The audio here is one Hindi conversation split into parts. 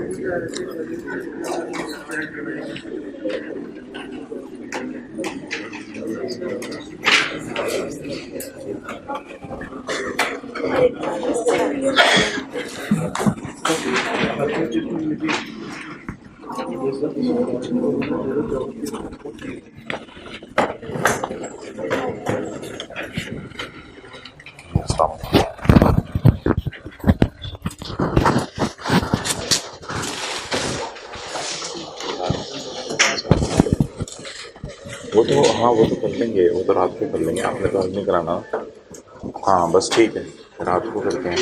वो तो हाँ, वो तो कर लेंगे, वो तो रात को कर लेंगे, आपने तो आज नहीं कराना। हाँ बस ठीक है, रात को करते हैं।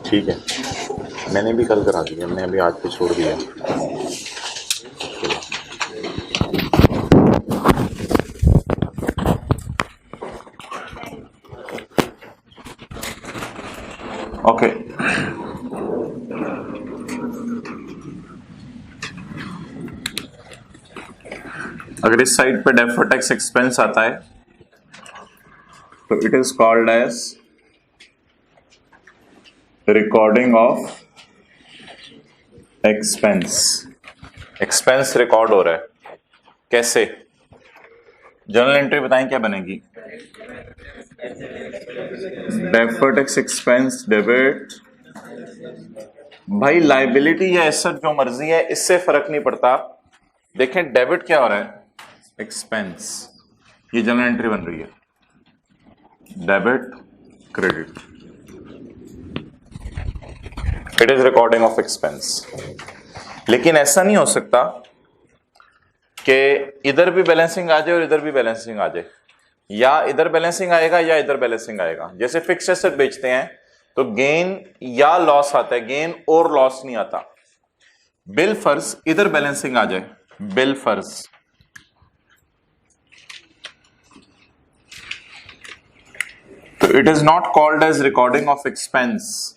ठीक है, मैंने भी कल करा दिया, मैंने अभी आज पे छोड़ दिया। ओके, अगर इस साइड पे डेफर्ड टैक्स एक्सपेंस आता है तो it is called as recording of expense. Expense record हो रहा है, कैसे? जर्नल एंट्री बताएं क्या बनेगी? Deferred tax expense debit. भाई लाइबिलिटी या एसेट जो मर्जी है, इससे फर्क नहीं पड़ता। देखें डेबिट क्या हो रहा है, एक्सपेंस। ये जर्नल एंट्री बन रही है, debit credit, it is recording of expense. लेकिन ऐसा नहीं हो सकता कि इधर भी बैलेंसिंग आ जाए और इधर भी बैलेंसिंग आ जाए, या इधर बैलेंसिंग आएगा या इधर बैलेंसिंग आएगा। जैसे फिक्स्ड एसेट बेचते हैं तो गेन या लॉस आता है, गेन और लॉस नहीं आता। बिल फर्ज इधर बैलेंसिंग आ जाए, बिल फर्ज, तो it is not called as recording of expense,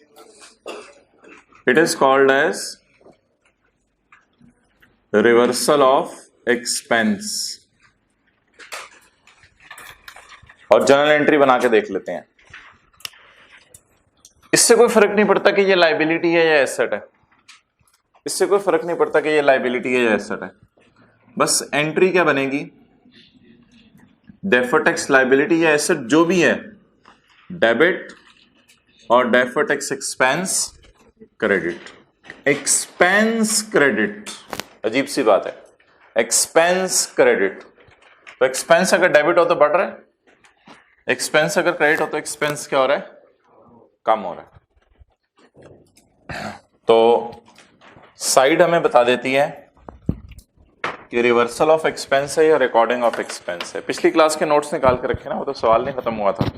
it is called as reversal of expense. और जर्नल एंट्री बना के देख लेते हैं। इससे कोई फर्क नहीं पड़ता कि ये लाइबिलिटी है या एसेट है, इससे कोई फर्क नहीं पड़ता कि ये लाइबिलिटी है या एसेट है। बस एंट्री क्या बनेगी, डेफर्ड टैक्स लाइबिलिटी या एसेट जो भी है, डेबिट और deferred tax expense credit. Expense credit, अजीब सी बात है, एक्सपेंस क्रेडिट। तो एक्सपेंस अगर डेबिट हो तो बढ़ रहा है, एक्सपेंस अगर क्रेडिट हो तो एक्सपेंस क्या हो रहा है, कम हो रहा है। तो साइड हमें बता देती है कि रिवर्सल ऑफ एक्सपेंस है या रिकॉर्डिंग ऑफ एक्सपेंस है। पिछली क्लास के नोट्स निकाल के रखे ना, वो तो सवाल नहीं खत्म हुआ था।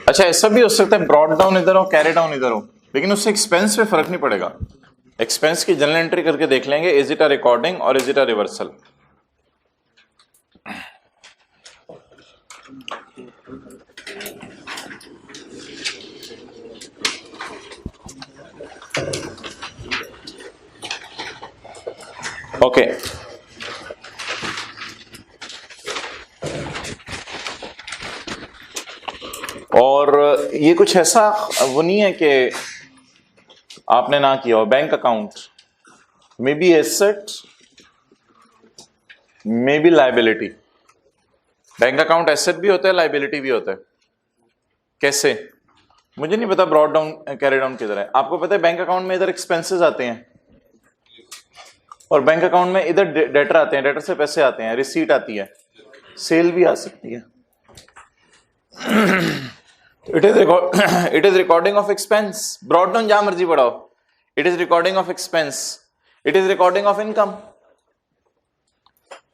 अच्छा, ऐसा भी हो सकता है ब्रॉड डाउन इधर हो, कैरी डाउन इधर हो, लेकिन उससे एक्सपेंस पे फर्क नहीं पड़ेगा। एक्सपेंस की जनरल एंट्री करके देख लेंगे, इज इट अ रिकॉर्डिंग और is it a reversal. Okay, और ये कुछ ऐसा वो नहीं है कि आपने ना किया हो। Bank account may be asset, may be liability. Bank account asset भी होता है, लाइबिलिटी भी होता है। कैसे? मुझे नहीं पता ब्रॉड डाउन कैरी डाउन किधर है। आपको पता है बैंक अकाउंट में इधर एक्सपेंसेस आते हैं और बैंक अकाउंट में इधर डेटर आते हैं, डेटर से पैसे आते हैं, रिसीट आती है, सेल भी आ सकती है। It is recording of expense. Brought down जहां मर्जी बढ़ाओ, it is recording of expense, it is recording of income.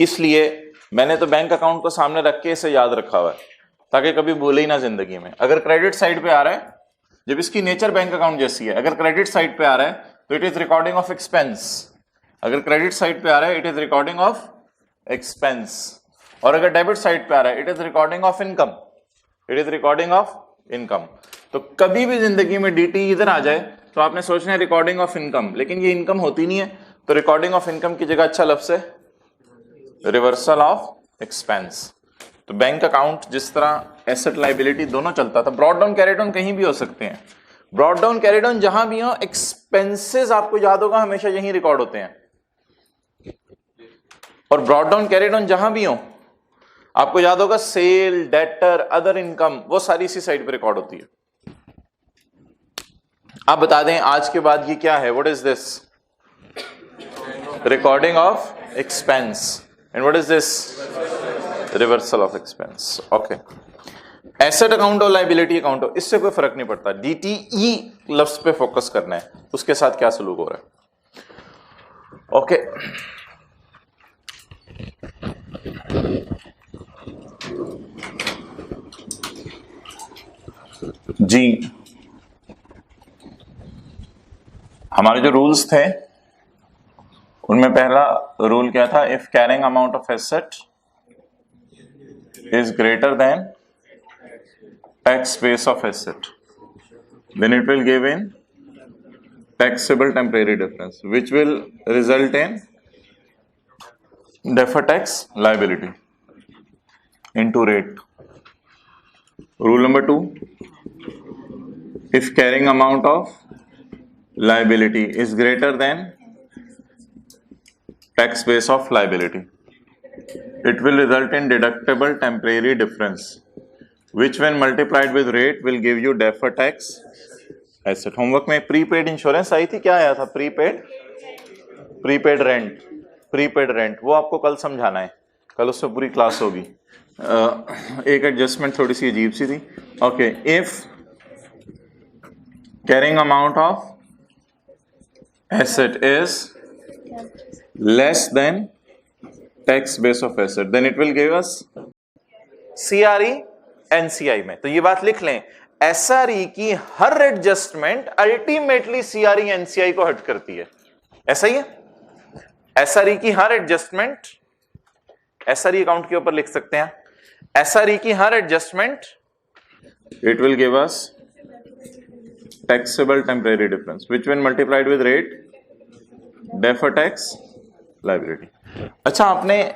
इसलिए मैंने तो बैंक अकाउंट को सामने रख के इसे याद रखा हुआ है ताकि कभी भूले ही ना जिंदगी में। अगर क्रेडिट साइड पे आ रहा है, जब इसकी नेचर बैंक अकाउंट जैसी है, अगर क्रेडिट साइड पे आ रहा है तो it is recording of expense. अगर क्रेडिट साइड पे आ रहा है it is recording of expense, और अगर डेबिट साइड पे आ रहा है it is recording of income, it is recording of income. तो कभी भी जिंदगी में डीटी इधर आ जाए तो आपने सोचना है रिकॉर्डिंग ऑफ इनकम, लेकिन ये इनकम होती नहीं है, तो रिकॉर्डिंग ऑफ इनकम की जगह अच्छा लफ्ज़ है रिवर्सल ऑफ एक्सपेंस। तो बैंक अकाउंट जिस तरह एसेट लाइबिलिटी दोनों चलता था, ब्रॉड डाउन कैरी डाउन कहीं भी हो सकते हैं, ब्रॉड डाउन कैरी डाउन जहां भी हो, एक्सपेंसेस आपको याद होगा हमेशा यहीं रिकॉर्ड होते हैं, और ब्रॉड डाउन कैरी डाउन जहां भी हो आपको याद होगा सेल, डेटर, अदर इनकम, वो सारी इसी साइड पे रिकॉर्ड होती है। आप बता दें आज के बाद ये क्या है, what is this? Recording of expense. And what is this? Reversal of expense. Okay, asset account और लाइबिलिटी अकाउंट हो, इससे कोई फर्क नहीं पड़ता, डीटीई लफ्ज पे फोकस करना है, उसके साथ क्या सलूक हो रहा है। ओके, जी हमारे जो रूल्स थे उनमें पहला रूल क्या था? If carrying amount of asset is greater than tax base of asset then it will give in taxable temporary difference which will result in deferred tax liability into rate. Rule number 2, if carrying amount of liability is greater than tax base of liability, it will result in deductible temporary difference which when multiplied with rate will give you deferred tax asset. Homework में प्रीपेड इंश्योरेंस आई थी, क्या आया था? प्रीपेड रेंट, प्रीपेड रेंट, वो आपको कल समझाना है, कल उससे पूरी क्लास होगी। एक एडजस्टमेंट थोड़ी सी अजीब सी थी। Okay, if carrying amount of asset is less than tax base of asset then it will give us CRE NCI में। तो ये बात लिख लें, एसआरई की हर एडजस्टमेंट अल्टीमेटली सीआरई एनसीआई को हट करती है, ऐसा ही है। एसआरई की हर एडजस्टमेंट, एसआरई अकाउंट के ऊपर लिख सकते हैं, एसआरई की हर adjustment it will give us taxable temporary difference which when multiplied with rate deferred tax liability. अच्छा, आपने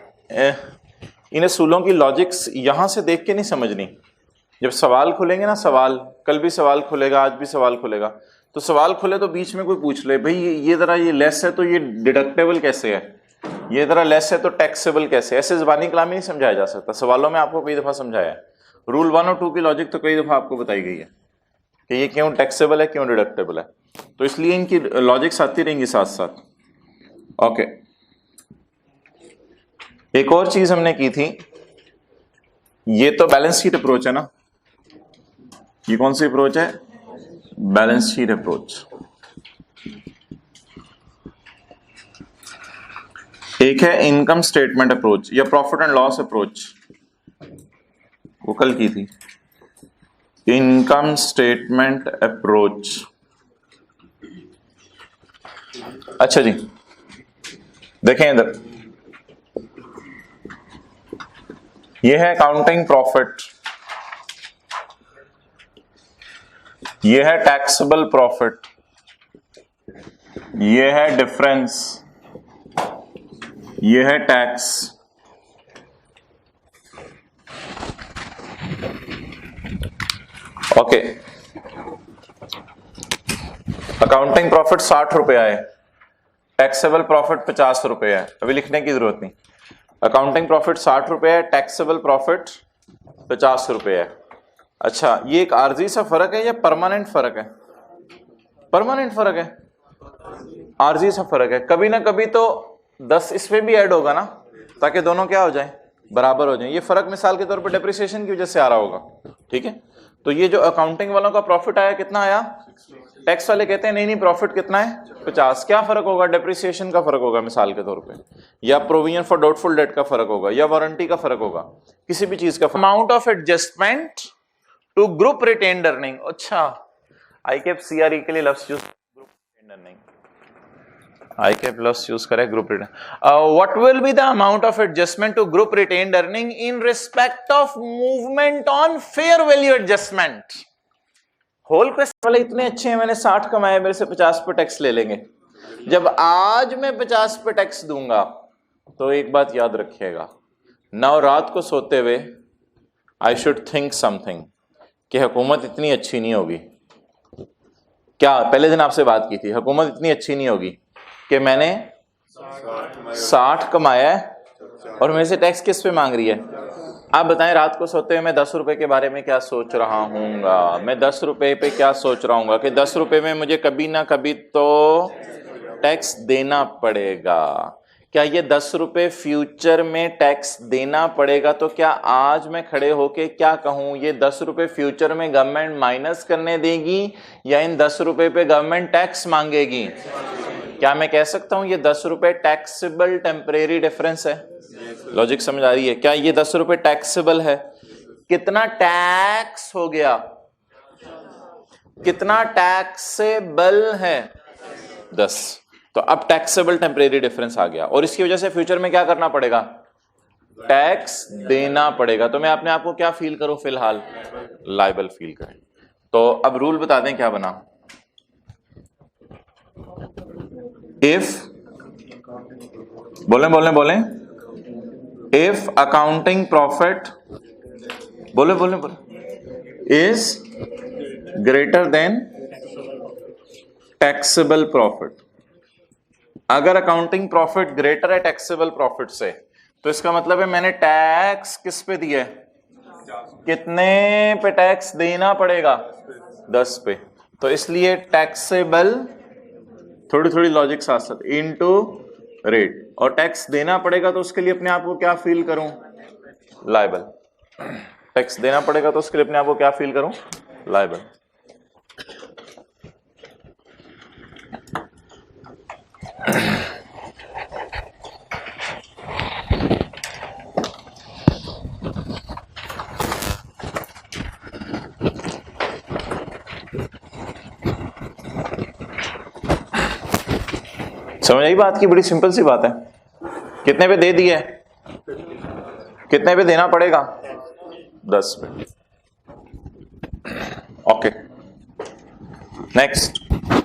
इन असूलों की लॉजिक्स यहां से देख के नहीं समझनी। जब सवाल खुलेंगे ना, सवाल कल भी सवाल खुलेगा, आज भी सवाल खुलेगा, तो सवाल खुले तो बीच में कोई पूछ ले, भाई ये जरा ये लेस है तो ये डिडक्टेबल कैसे है, ये जरा लेस है तो टैक्सेबल कैसे, ऐसे ज़बानी कलाम नहीं समझाया जा सकता। सवालों में आपको कई दफ़ा समझाया है, रूल 1 और 2 की लॉजिक तो कई दफ़ा आपको बताई गई है कि ये क्यों टैक्सेबल है, क्यों डिडक्टेबल है, तो इसलिए इनकी लॉजिक्स आती रहेंगी साथ साथ। ओके, एक और चीज़ हमने की थी, ये तो बैलेंस शीट अप्रोच है ना, ये कौन सी अप्रोच है? Balance sheet approach. एक है इनकम स्टेटमेंट अप्रोच या प्रॉफिट एंड लॉस अप्रोच, वो कल की थी, इनकम स्टेटमेंट अप्रोच। अच्छा जी, देखें इधर, ये है अकाउंटिंग प्रॉफिट, ये है टैक्सेबल प्रॉफिट, ये है डिफरेंस, ये है टैक्स। ओके, अकाउंटिंग प्रॉफिट 60 रुपया है, टैक्सेबल प्रॉफिट 50 रुपये है, अभी लिखने की जरूरत नहीं। अकाउंटिंग प्रॉफिट 60 रुपये है, टैक्सेबल प्रॉफिट 50 रुपये है। अच्छा, ये एक आर्जी सा फर्क है या परमानेंट फर्क है? परमानेंट फर्क है, आर्जी सा फर्क है। कभी ना कभी तो 10 इसमें भी ऐड होगा ना, ताकि दोनों क्या हो जाए, बराबर हो जाए। ये फर्क मिसाल के तौर पर डेप्रिसिएशन की वजह से आ रहा होगा, ठीक है। तो ये जो अकाउंटिंग वालों का प्रॉफिट आया, कितना आया? टैक्स वाले कहते हैं नहीं प्रॉफिट कितना है? 50। क्या फर्क होगा? डेप्रिसिएशन का फर्क होगा मिसाल के तौर पे, या प्रोविजन फॉर डाउटफुल डेट का फर्क होगा, या वारंटी का फर्क होगा, किसी भी चीज का। Amount of adjustment to group retained earning. अच्छा, आईकेप सीआरई के लिए लफ्ज यूज ग्रुप रिटेन्ड अर्निंग, आईकेप लफ्ज यूज करें group retained. What will be the amount of adjustment to group retained earning in respect of movement on fair value adjustment? Whole question वाले इतने अच्छे हैं, मैंने 60 कमाए, मेरे से 50 पे टैक्स ले लेंगे। जब आज मैं 50 पे टैक्स दूंगा तो एक बात याद रखिएगा, ना रात को सोते हुए आई शुड थिंक समथिंग कि हुकूमत इतनी अच्छी नहीं होगी। क्या पहले दिन आपसे बात की थी, हुकूमत इतनी अच्छी नहीं होगी कि मैंने 60 कमाया है और मेरे से टैक्स किस पे मांग रही है। आप बताएं, रात को सोते हुए मैं 10 रुपए के बारे में क्या सोच रहा हूँगा, मैं 10 रुपए पे क्या सोच रहा हूँगा कि 10 रुपए में मुझे कभी ना कभी तो टैक्स देना पड़ेगा। क्या ये 10 रुपए फ्यूचर में टैक्स देना पड़ेगा? तो क्या आज मैं खड़े होके क्या कहूं, ये 10 रुपए फ्यूचर में गवर्नमेंट माइनस करने देगी या इन 10 रुपए पे गवर्नमेंट टैक्स मांगेगी? क्या मैं कह सकता हूं ये 10 रुपए टैक्सेबल टेम्परेरी डिफरेंस है? लॉजिक समझ आ रही है? क्या ये 10 रुपए टैक्सेबल है? कितना टैक्स हो गया, कितना टैक्सेबल है? 10। तो अब टैक्सेबल टेम्परेरी डिफरेंस आ गया और इसकी वजह से फ्यूचर में क्या करना पड़ेगा, टैक्स देना पड़ेगा। तो मैं अपने आप को क्या फील करूं, फिलहाल लायबल फील करें। तो अब रूल बता दें क्या बना। इफ बोले इफ अकाउंटिंग प्रॉफिट बोले is greater then taxable profit. अगर अकाउंटिंग प्रॉफिट ग्रेटर है टैक्सेबल प्रॉफिट से, तो इसका मतलब है मैंने टैक्स किस पे दिया है, कितने पे टैक्स देना पड़ेगा, 10 पे। तो इसलिए टैक्सेबल, थोड़ी लॉजिक साथ साथ, इनटू रेट, और टैक्स देना पड़ेगा तो उसके लिए अपने आप को क्या फील करूं, लायबल। टैक्स देना पड़ेगा तो उसके लिए अपने आप को क्या फील करूं, लायबल। समझ आई बात की? बड़ी सिंपल सी बात है। कितने पे दे दिए, कितने पे देना पड़ेगा, 10 पे। ओके नेक्स्ट,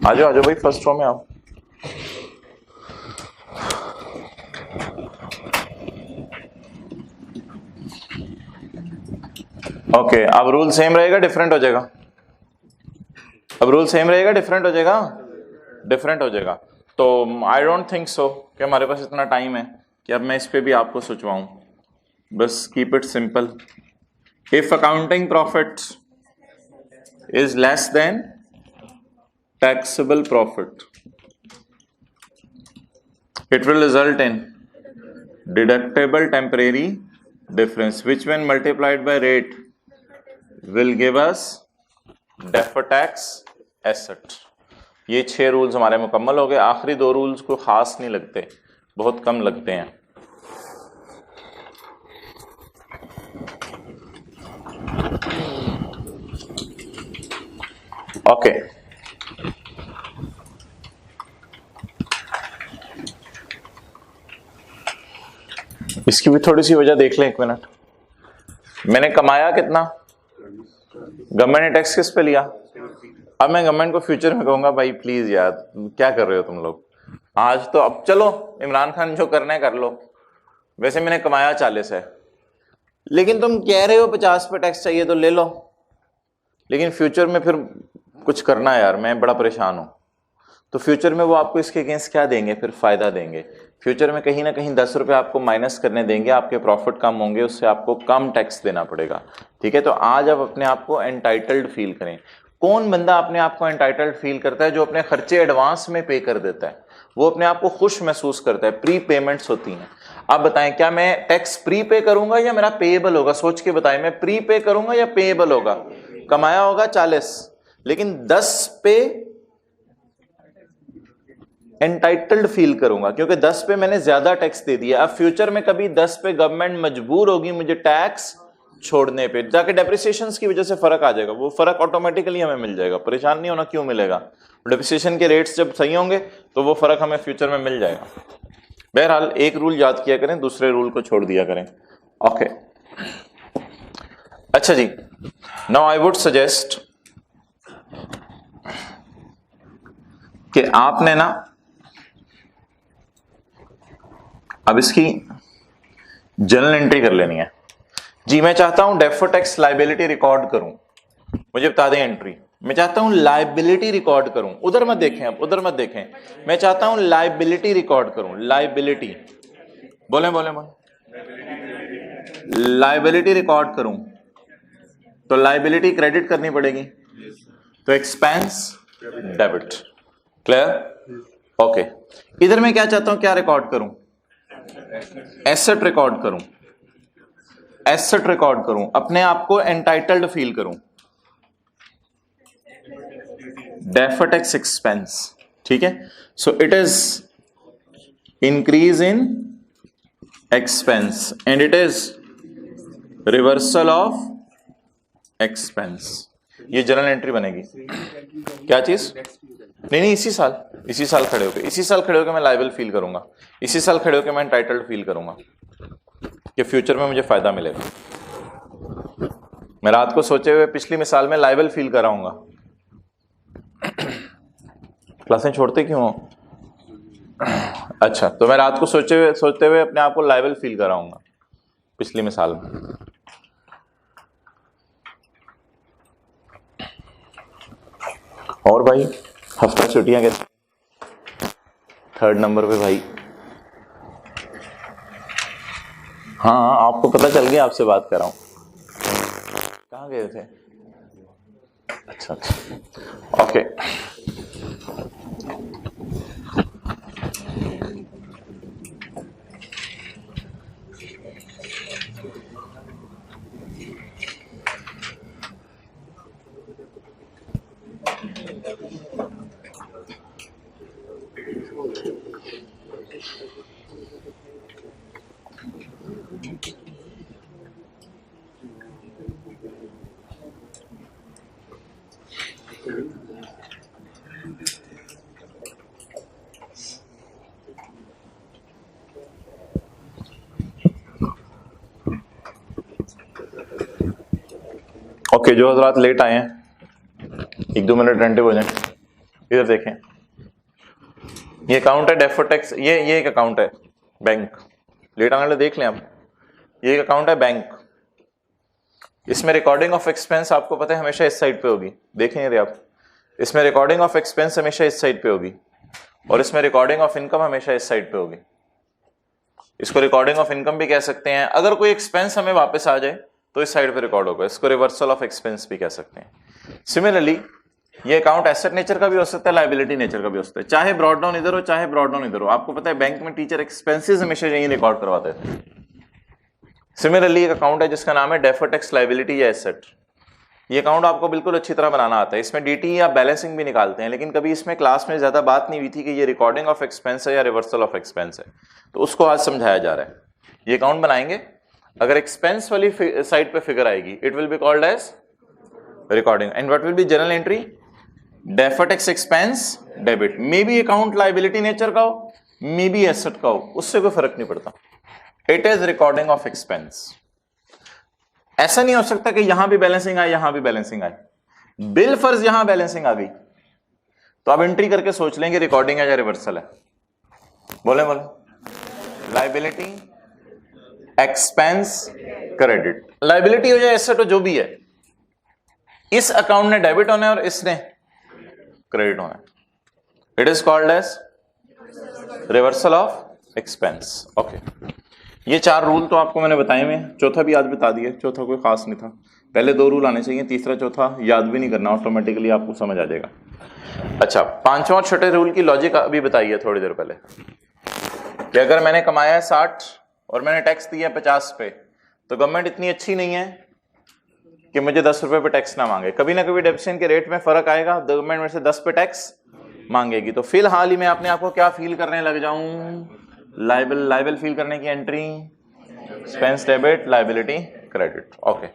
आ जाओ भाई, फर्स्ट रो में आओ। ओके, अब रूल सेम रहेगा डिफरेंट हो जाएगा? अब रूल सेम रहेगा डिफरेंट हो जाएगा? डिफरेंट हो जाएगा। तो आई डोंट थिंक सो कि हमारे पास इतना टाइम है कि अब मैं इस पे भी आपको सोचवाऊं। बस keep it simple. If accounting profit is less then taxable profit, it will result in deductible temporary difference which when multiplied by rate will give us deferred tax asset। ये 6 रूल्स हमारे मुकम्मल हो गए। आखिरी 2 रूल्स को खास नहीं लगते, बहुत कम लगते हैं। ओके इसकी भी थोड़ी सी वजह देख लें, 1 मिनट। मैंने कमाया कितना, गवर्नमेंट ने टैक्स किस पे लिया। अब मैं गवर्नमेंट को फ्यूचर में कहूंगा भाई प्लीज यार क्या कर रहे हो तुम लोग, आज तो अब चलो इमरान खान जो करना है कर लो, वैसे मैंने कमाया 40 है, लेकिन तुम कह रहे हो 50 पे टैक्स चाहिए तो ले लो, लेकिन फ्यूचर में फिर कुछ करना है यार, मैं बड़ा परेशान हूं। तो फ्यूचर में वो आपको इसके अगेंस्ट क्या देंगे, फिर फायदा देंगे। फ्यूचर में कहीं ना कहीं 10 रुपए आपको माइनस करने देंगे, आपके प्रॉफिट कम होंगे, उससे आपको कम टैक्स देना पड़ेगा। ठीक है, तो आज आप अपने आप को एंटाइटल्ड फील करें। कौन बंदा अपने आप को एंटाइटल्ड फील करता है? जो अपने खर्चे एडवांस में पे कर देता है, वो अपने आप को खुश महसूस करता है। प्री पेमेंट्स होती हैं। आप बताएं क्या मैं टैक्स प्री पे करूंगा या मेरा पेएबल होगा? सोच के बताएं, मैं प्री पे करूंगा या पेएबल होगा? कमाया होगा 40, लेकिन 10 पे एंटाइटल्ड फील करूंगा क्योंकि 10 पे मैंने ज्यादा टैक्स दे दिया। अब फ्यूचर में कभी 10 पे गवर्नमेंट मजबूर होगी मुझे टैक्स छोड़ने पे, जाके डेप्रिसिएशंस की वजह से फर्क आ जाएगा। वो फर्क ऑटोमेटिकली हमें मिल जाएगा, परेशान नहीं होना। क्यों मिलेगा? डेप्रिसिएशन के रेट्स जब सही होंगे तो वो फर्क हमें फ्यूचर में मिल जाएगा। बहरहाल एक रूल याद किया करें, दूसरे रूल को छोड़ दिया करें। ओके अच्छा जी, नाउ आई वुड सजेस्ट कि आपने ना अब इसकी जर्नल एंट्री कर लेनी है जी। मैं चाहता हूं डेफर्ड टैक्स लायबिलिटी रिकॉर्ड करूं, मुझे बता दें एंट्री। मैं चाहता हूं लायबिलिटी रिकॉर्ड करूं, उधर मत देखें, अब उधर मत देखें। मैं चाहता हूं लायबिलिटी रिकॉर्ड करूं, लायबिलिटी, बोले बोले बोले, लायबिलिटी रिकॉर्ड करूं तो लायबिलिटी क्रेडिट करनी पड़ेगी, तो एक्सपेंस डेबिट। क्लियर? ओके। इधर मैं क्या चाहता हूं, क्या रिकॉर्ड करूं, एसेट रिकॉर्ड करूं, एसेट रिकॉर्ड करूं, अपने आप को एंटाइटल्ड फील करूं, डेफर्ड टैक्स एक्सपेंस। ठीक है, सो it is increase in expense and it is reversal of expense. ये जनरल एंट्री बनेगी। क्या चीज? नहीं, इसी साल खड़े होकर, इसी साल खड़े होकर मैं लायबल फील करूंगा, इसी साल खड़े होकर मैं एंटाइटल्ड फील करूंगा कि फ्यूचर में मुझे फायदा मिलेगा। मैं रात को सोचे हुए पिछली मिसाल में लायबल फील कराऊंगा। क्लासें छोड़ते क्यों हो? अच्छा, तो मैं रात को सोचते हुए अपने आप को लायबल फील कराऊंगा पिछली मिसाल में। और भाई हफ्ता छुट्टियां कैसे? थर्ड नंबर पे भाई। हाँ, आपको पता चल गया, आपसे बात कर रहा हूं। कहाँ गए थे? अच्छा, ओके। ओके, जो हजरात लेट आए हैं 1-2 मिनट अटेंटिव हो जाएं। इधर देखें, ये अकाउंट है डेफर्ड टैक्स, ये एक अकाउंट है बैंक। लेट आने वाले देख लें आप, ये एक अकाउंट है बैंक। इसमें रिकॉर्डिंग ऑफ एक्सपेंस आपको पता है हमेशा इस साइड पे होगी, देखें यदि आप, इसमें रिकॉर्डिंग ऑफ एक्सपेंस हमेशा इस साइड पे होगी और इसमें रिकॉर्डिंग ऑफ इनकम हमेशा इस साइड पे होगी। इसको रिकॉर्डिंग ऑफ इनकम भी कह सकते हैं। अगर कोई एक्सपेंस हमें वापस आ जाए तो इस साइड पे रिकॉर्ड होगा, इसको रिवर्सल ऑफ एक्सपेंस भी कह सकते हैं। सिमिलरली ये अकाउंट एसेट नेचर का भी हो सकता है, लायबिलिटी नेचर का भी हो सकता है, चाहे ब्रॉड डाउन इधर हो चाहे ब्रॉड डाउन इधर हो। आपको पता है बैंक में टीचर एक्सपेंसेस हमेशा यही रिकॉर्ड करवाते थे। सिमिलरली एक अकाउंट है जिसका नाम है डेफर्ड टैक्स लायबिलिटी या एसेट। ये अकाउंट आपको बिल्कुल अच्छी तरह बनाना आता है। इसमें डीटी या बैलेंसिंग भी निकालते हैं, लेकिन कभी इसमें क्लास में ज्यादा बात नहीं हुई थी कि ये रिकॉर्डिंग ऑफ एक्सपेंस है या रिवर्सल ऑफ एक्सपेंस है, तो उसको आज समझाया जा रहा है। ये अकाउंट बनाएंगे, अगर एक्सपेंस वाली साइड पे फिगर आएगी it will be called as recording and what will be journal entry, deferred tax expense debit. May be account liability nature का हो, मे बी एसेट का हो, उससे कोई फर्क नहीं पड़ता, it is recording of expense. ऐसा नहीं हो सकता कि यहां भी बैलेंसिंग आए यहां भी बैलेंसिंग आए। बिल फर्ज यहां बैलेंसिंग आ गई तो आप एंट्री करके सोच लेंगे रिकॉर्डिंग है या रिवर्सल है। बोले लायबिलिटी एक्सपेंस क्रेडिट, लायबिलिटी हो जाए एसेट हो जो भी है, इस अकाउंट ने डेबिट होना है और इसने क्रेडिट होना है, it is called as reversal of expense. Okay, ये 4 रूल तो आपको मैंने बताए हुए, चौथा भी आज बता दिए, चौथा कोई खास नहीं था। पहले 2 रूल आने चाहिए, तीसरा चौथा याद भी नहीं करना, ऑटोमेटिकली आपको समझ आ जाएगा। अच्छा, 5वां और छठे रूल की लॉजिक अभी बताई है थोड़ी देर पहले, कि अगर मैंने कमाया है 60 और मैंने टैक्स दिया 50 पे, तो गवर्नमेंट इतनी अच्छी नहीं है कि मुझे 10 रुपए पे टैक्स ना मांगे। कभी ना कभी डेप्शन के रेट में फर्क आएगा, गवर्नमेंट में से 10 पे टैक्स मांगेगी। तो फिलहाल ही मैं अपने आप को क्या फील करने लग जाऊं, लायबल फील करने की entry, expense debit, liability credit. Okay,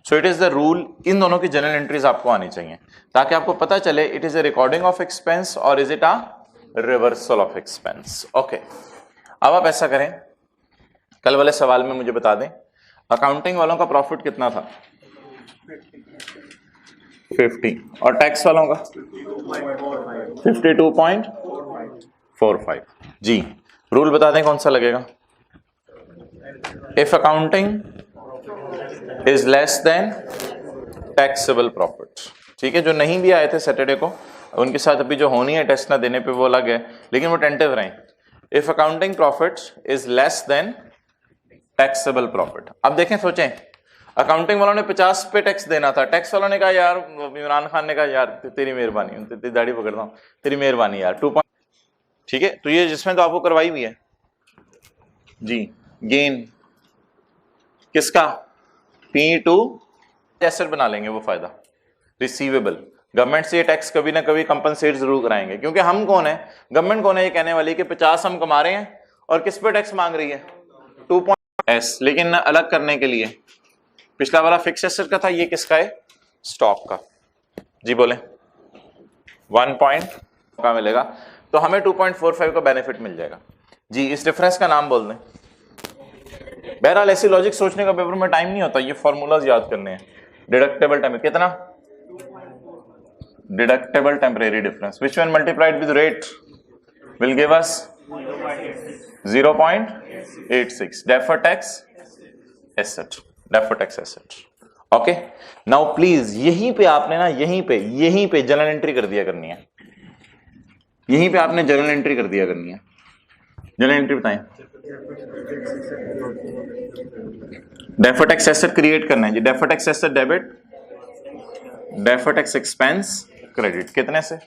so it is the rule. इन दोनों की जनरल एंट्रीज आपको आनी चाहिए ताकि आपको पता चले it is a recording of expense और is it a reversal of expense. Okay, अब आप ऐसा करें, कल वाले सवाल में मुझे बता दें अकाउंटिंग वालों का प्रॉफिट कितना था। 50 और टैक्स वालों का 52.45। जी रूल बता दें कौन सा लगेगा। If accounting is less then taxable profit. ठीक है, जो नहीं भी आए थे सैटरडे को उनके साथ अभी जो होनी है टेस्ट ना देने पे वो अलग है, लेकिन वो टेंटिव रहे। If accounting profit is less then taxable profit. अब देखें, सोचें, अकाउंटिंग वालों ने 50 पे टैक्स देना था, टैक्स वालों ने कहा यार, इमरान खान ने कहा यार तेरी मेहरबानी, तेरी दाढ़ी पकड़ता हूं, तेरी मेहरबानी यार 2 ठीक है, तो ये जिसमें तो आपको करवाई हुई है जी। गेन किसका? P2 एसेट बना लेंगे, वो फायदा रिसीवेबल। गवर्नमेंट से ये टैक्स कभी ना कभी कंपनसेट जरूर कराएंगे, क्योंकि हम कौन है, गवर्नमेंट कौन है ये कहने वाली कि 50 हम कमा रहे हैं और किस पे टैक्स मांग रही है 2.S। लेकिन अलग करने के लिए पिछला वाला फिक्स एसेट का था, ये किसका है? स्टॉक का। जी बोले 1 पॉइंट का मिलेगा, तो हमें 2.45 का बेनिफिट मिल जाएगा जी। इस डिफरेंस का नाम बोल दें। बहरहाल ऐसी लॉजिक सोचने का पेपर में टाइम नहीं होता, ये फॉर्मूलाज याद करने हैं। डिडक्टेबल टाइम कितना? Deductible temporary difference which when multiplied with rate will give us 0.86 deferred tax asset, deferred tax asset. Okay, now please यहीं पे आपने ना यहीं पे जर्नल एंट्री कर दिया करनी है। यहीं पे आपने जर्नल एंट्री कर दिया करनी है। जर्नल एंट्री बताएं। डेफर्ड टैक्स एसेट क्रिएट करना है जी। Deferred tax asset debit, deferred tax expense credit. कितने से?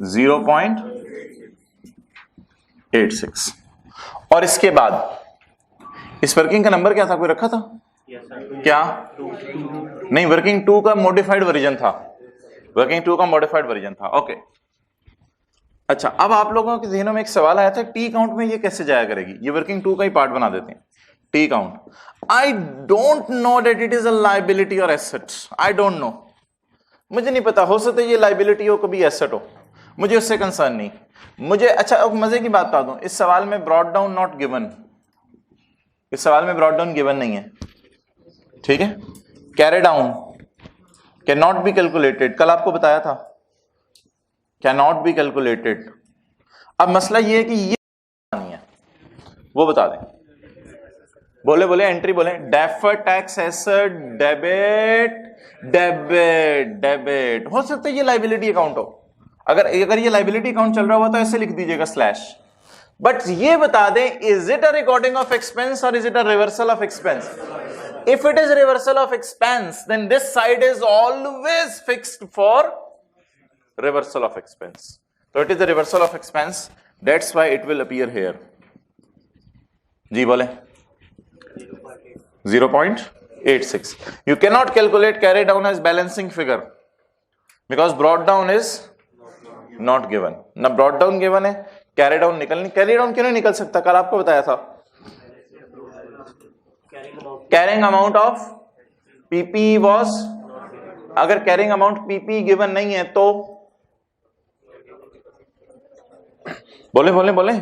0.86। और इसके बाद इस वर्किंग का नंबर क्या था, कोई रखा था? क्या? नहीं, वर्किंग 2 का मॉडिफाइड वर्जन था। वर्किंग 2 का मॉडिफाइड वर्जन था। ओके, अच्छा, अब आप लोगों के ज़हनों में एक सवाल आया था, टी काउंट में ये कैसे जाया करेगी? ये वर्किंग 2 का ही पार्ट बना देते हैं। T count, I don't know that it is a liability और एसेट। आई डोंट नो, मुझे नहीं पता, हो सकता है ये लायबिलिटी हो, कभी एसेट हो, मुझे उससे कंसर्न नहीं। मुझे अच्छा, अब मजे की बात बता दूं, इस सवाल में ब्रॉट डाउन नॉट गिवन, इस सवाल में ब्रॉट डाउन गिवन नहीं है। ठीक है, carry down can not be calculated, कल आपको बताया था, कैन नॉट बी कैलकुलेटेड। अब मसला ये है कि ये नहीं है, वो बता दें। बोले बोले एंट्री बोले। Deferred tax asset debit, debit debit. हो सकता है ये लायबिलिटी अकाउंट हो, अगर ये लायबिलिटी अकाउंट चल रहा हुआ तो ऐसे लिख दीजिएगा स्लैश। बट ये बता दें, is it a recording of expense और is it a reversal of expense? If it is reversal of expense then this side is always fixed for reversal of expense. So it is the reversal of expense, that's why it will appear here. जी बोले 0.86. You cannot calculate carry down as balancing figure because brought down is not given. ना brought down given है, carry down carry down क्यों नहीं निकल सकता? कल आपको बताया था, carrying amount of PP was, अगर carrying amount PP given नहीं है तो बोले बोले बोले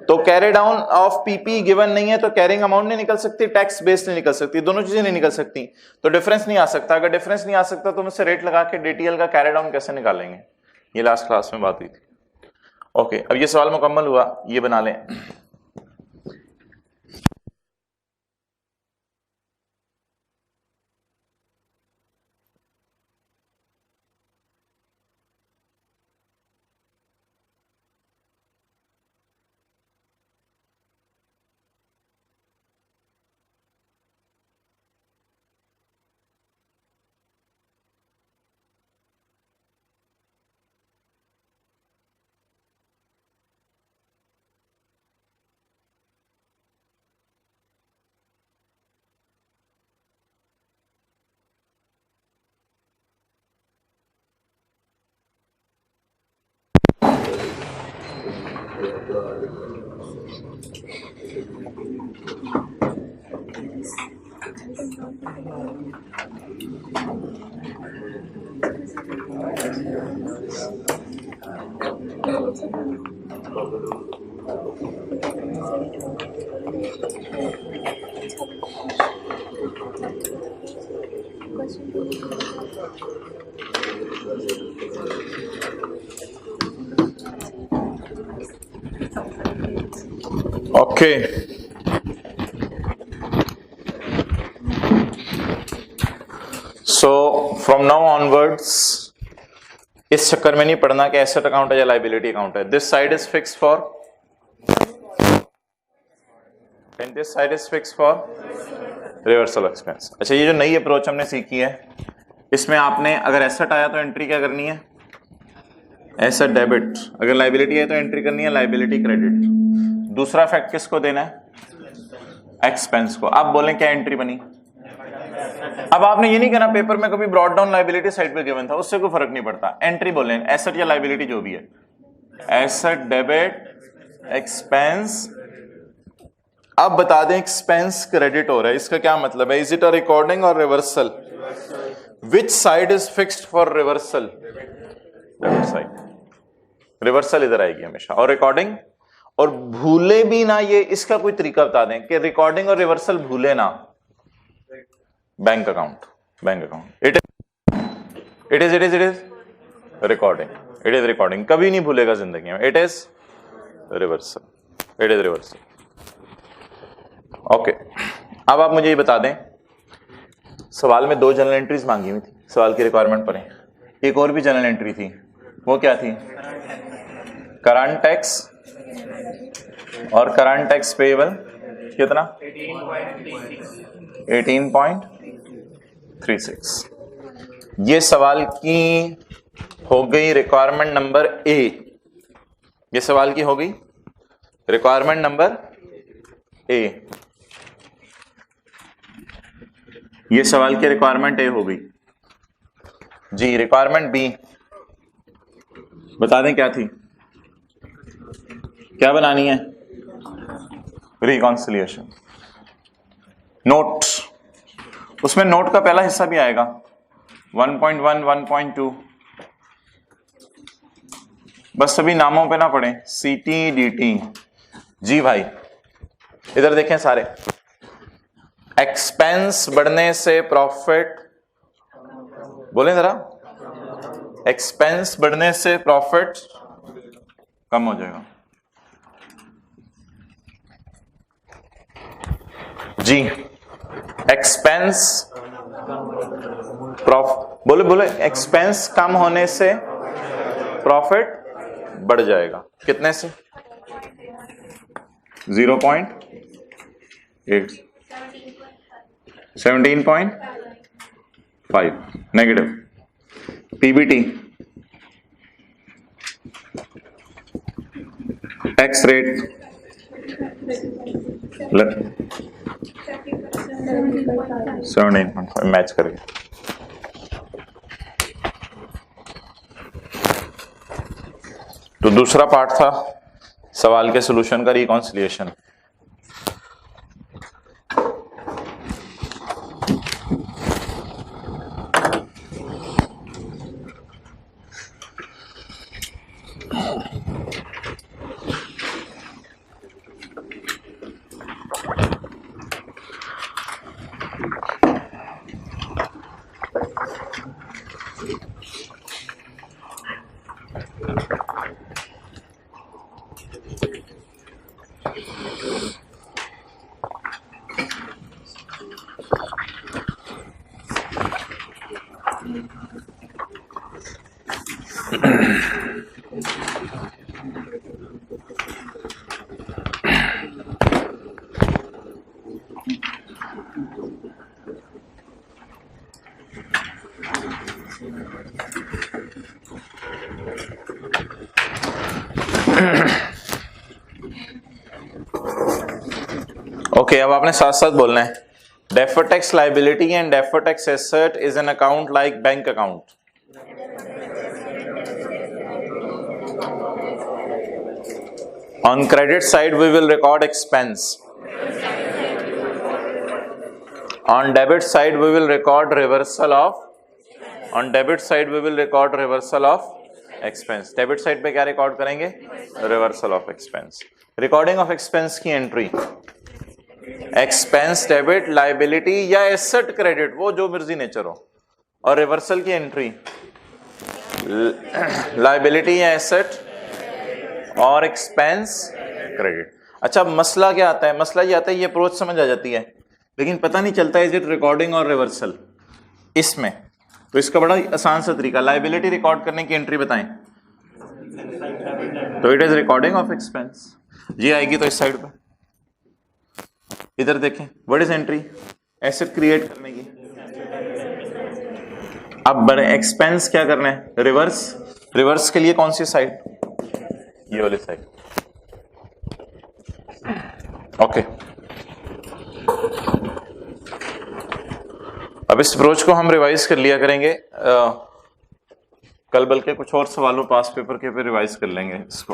तो carry down of PP given नहीं है तो कैरिंग अमाउंट नहीं निकल सकती, टैक्स बेस नहीं निकल सकती, दोनों चीजें नहीं निकल सकती, तो डिफरेंस नहीं आ सकता। अगर डिफरेंस नहीं आ सकता तो मुझसे रेट लगा के डीटीएल का कैरी डाउन कैसे निकालेंगे? ये लास्ट क्लास में बात हुई थी। ओके, अब ये सवाल मुकम्मल हुआ, ये बना लें। Okay, so from now onwards इस चक्कर में नहीं पढ़ना कि एसेट अकाउंट है या लाइबिलिटी अकाउंट है. This side is fix for and this side is fix for reversal expense. अच्छा, ये जो नई अप्रोच हमने सीखी है इसमें आपने अगर एसेट आया तो एंट्री क्या करनी है? Asset debit. अगर लाइबिलिटी है तो एंट्री करनी है लाइबिलिटी क्रेडिट. दूसरा फैक्ट किसको देना है? एक्सपेंस को. आप बोलें क्या एंट्री बनी? अब आपने ये नहीं कहना पेपर में कभी ब्रॉड डाउन लाइबिलिटी साइड पे गिवन था, उससे कोई फर्क नहीं पड़ता. एंट्री बोले एसेट या लाइबिलिटी जो भी है. Asset debit expense. अब बता दें एक्सपेंस क्रेडिट हो रहा है, इसका क्या मतलब है? इज इट अ रिकॉर्डिंग और reversal? Which side is fixed for reversal? Debit side. Reversal इधर आएगी हमेशा. और रिकॉर्डिंग? और भूले भी ना, ये इसका कोई तरीका बता दें कि रिकॉर्डिंग और रिवर्सल भूले ना. Bank account. Bank account it is recording. It is recording. कभी नहीं भूलेगा जिंदगी में. It is reversal. It is reversal. Okay, अब आप मुझे ये बता दें, सवाल में 2 जनरल एंट्रीज मांगी हुई थी. सवाल की रिक्वायरमेंट पढ़ें. एक और भी जनरल एंट्री थी, वो क्या थी? करंट टैक्स और करंट टैक्स पेएबल. कितना? 18.36. ये सवाल की हो गई रिक्वायरमेंट नंबर ए. ये सवाल की हो गई रिक्वायरमेंट नंबर ए. ये सवाल की रिक्वायरमेंट ए हो गई जी. रिक्वायरमेंट बी बता दें क्या थी? क्या बनानी है? रिकॉन्सिलिएशन. नोट. उसमें नोट का पहला हिस्सा भी आएगा 1.1, 1.2. बस सभी नामों पे ना पढ़ें. सीटी डीटी. जी भाई इधर देखें सारे. एक्सपेंस बढ़ने से प्रॉफिट, बोलें जरा. एक्सपेंस बढ़ने से प्रॉफिट कम हो जाएगा जी. एक्सपेंस बोले एक्सपेंस कम होने से प्रॉफिट बढ़ जाएगा. कितने से? 0.8. 17.5 negative. PBT. Tax rate 17.5 match करेगा. तो दूसरा पार्ट था सवाल के सॉल्यूशन का रिकॉन्सिलिएशन. ओके, अब आपने साथ साथ बोलना है. Deferred tax liability and deferred tax asset is an account like bank account. On credit side we will record expense. On debit side we will record reversal of. On debit side we will record reversal of expense. Debit side पे क्या रिकॉर्ड करेंगे? Reversal of expense. Recording of expense की एंट्री एक्सपेंस डेबिट, लाइबिलिटी या एसेट क्रेडिट, वो जो मर्जी नेचर हो, और रिवर्सल की एंट्री लाइबिलिटी या एसेट और एक्सपेंस क्रेडिट। अच्छा, मसला क्या आता है? मसला ये आता है, ये अप्रोच समझ आ जाती है लेकिन पता नहीं चलता इज इट रिकॉर्डिंग और रिवर्सल इसमें। तो इसका बड़ा आसान सा तरीका, लाइबिलिटी रिकॉर्ड करने की एंट्री बताएं, तो it is recording of expense, ये आएगी तो इस साइड पे। इधर देखें, what is entry? Asset create करने की। अब बड़े एक्सपेंस क्या करना है? रिवर्स। रिवर्स के लिए कौन सी साइड? ये वाली साइड। ओके, अब इस अप्रोच को हम रिवाइज कर लिया करेंगे कल, बल्कि कुछ और सवालों पास पेपर के पे रिवाइज कर लेंगे इसको।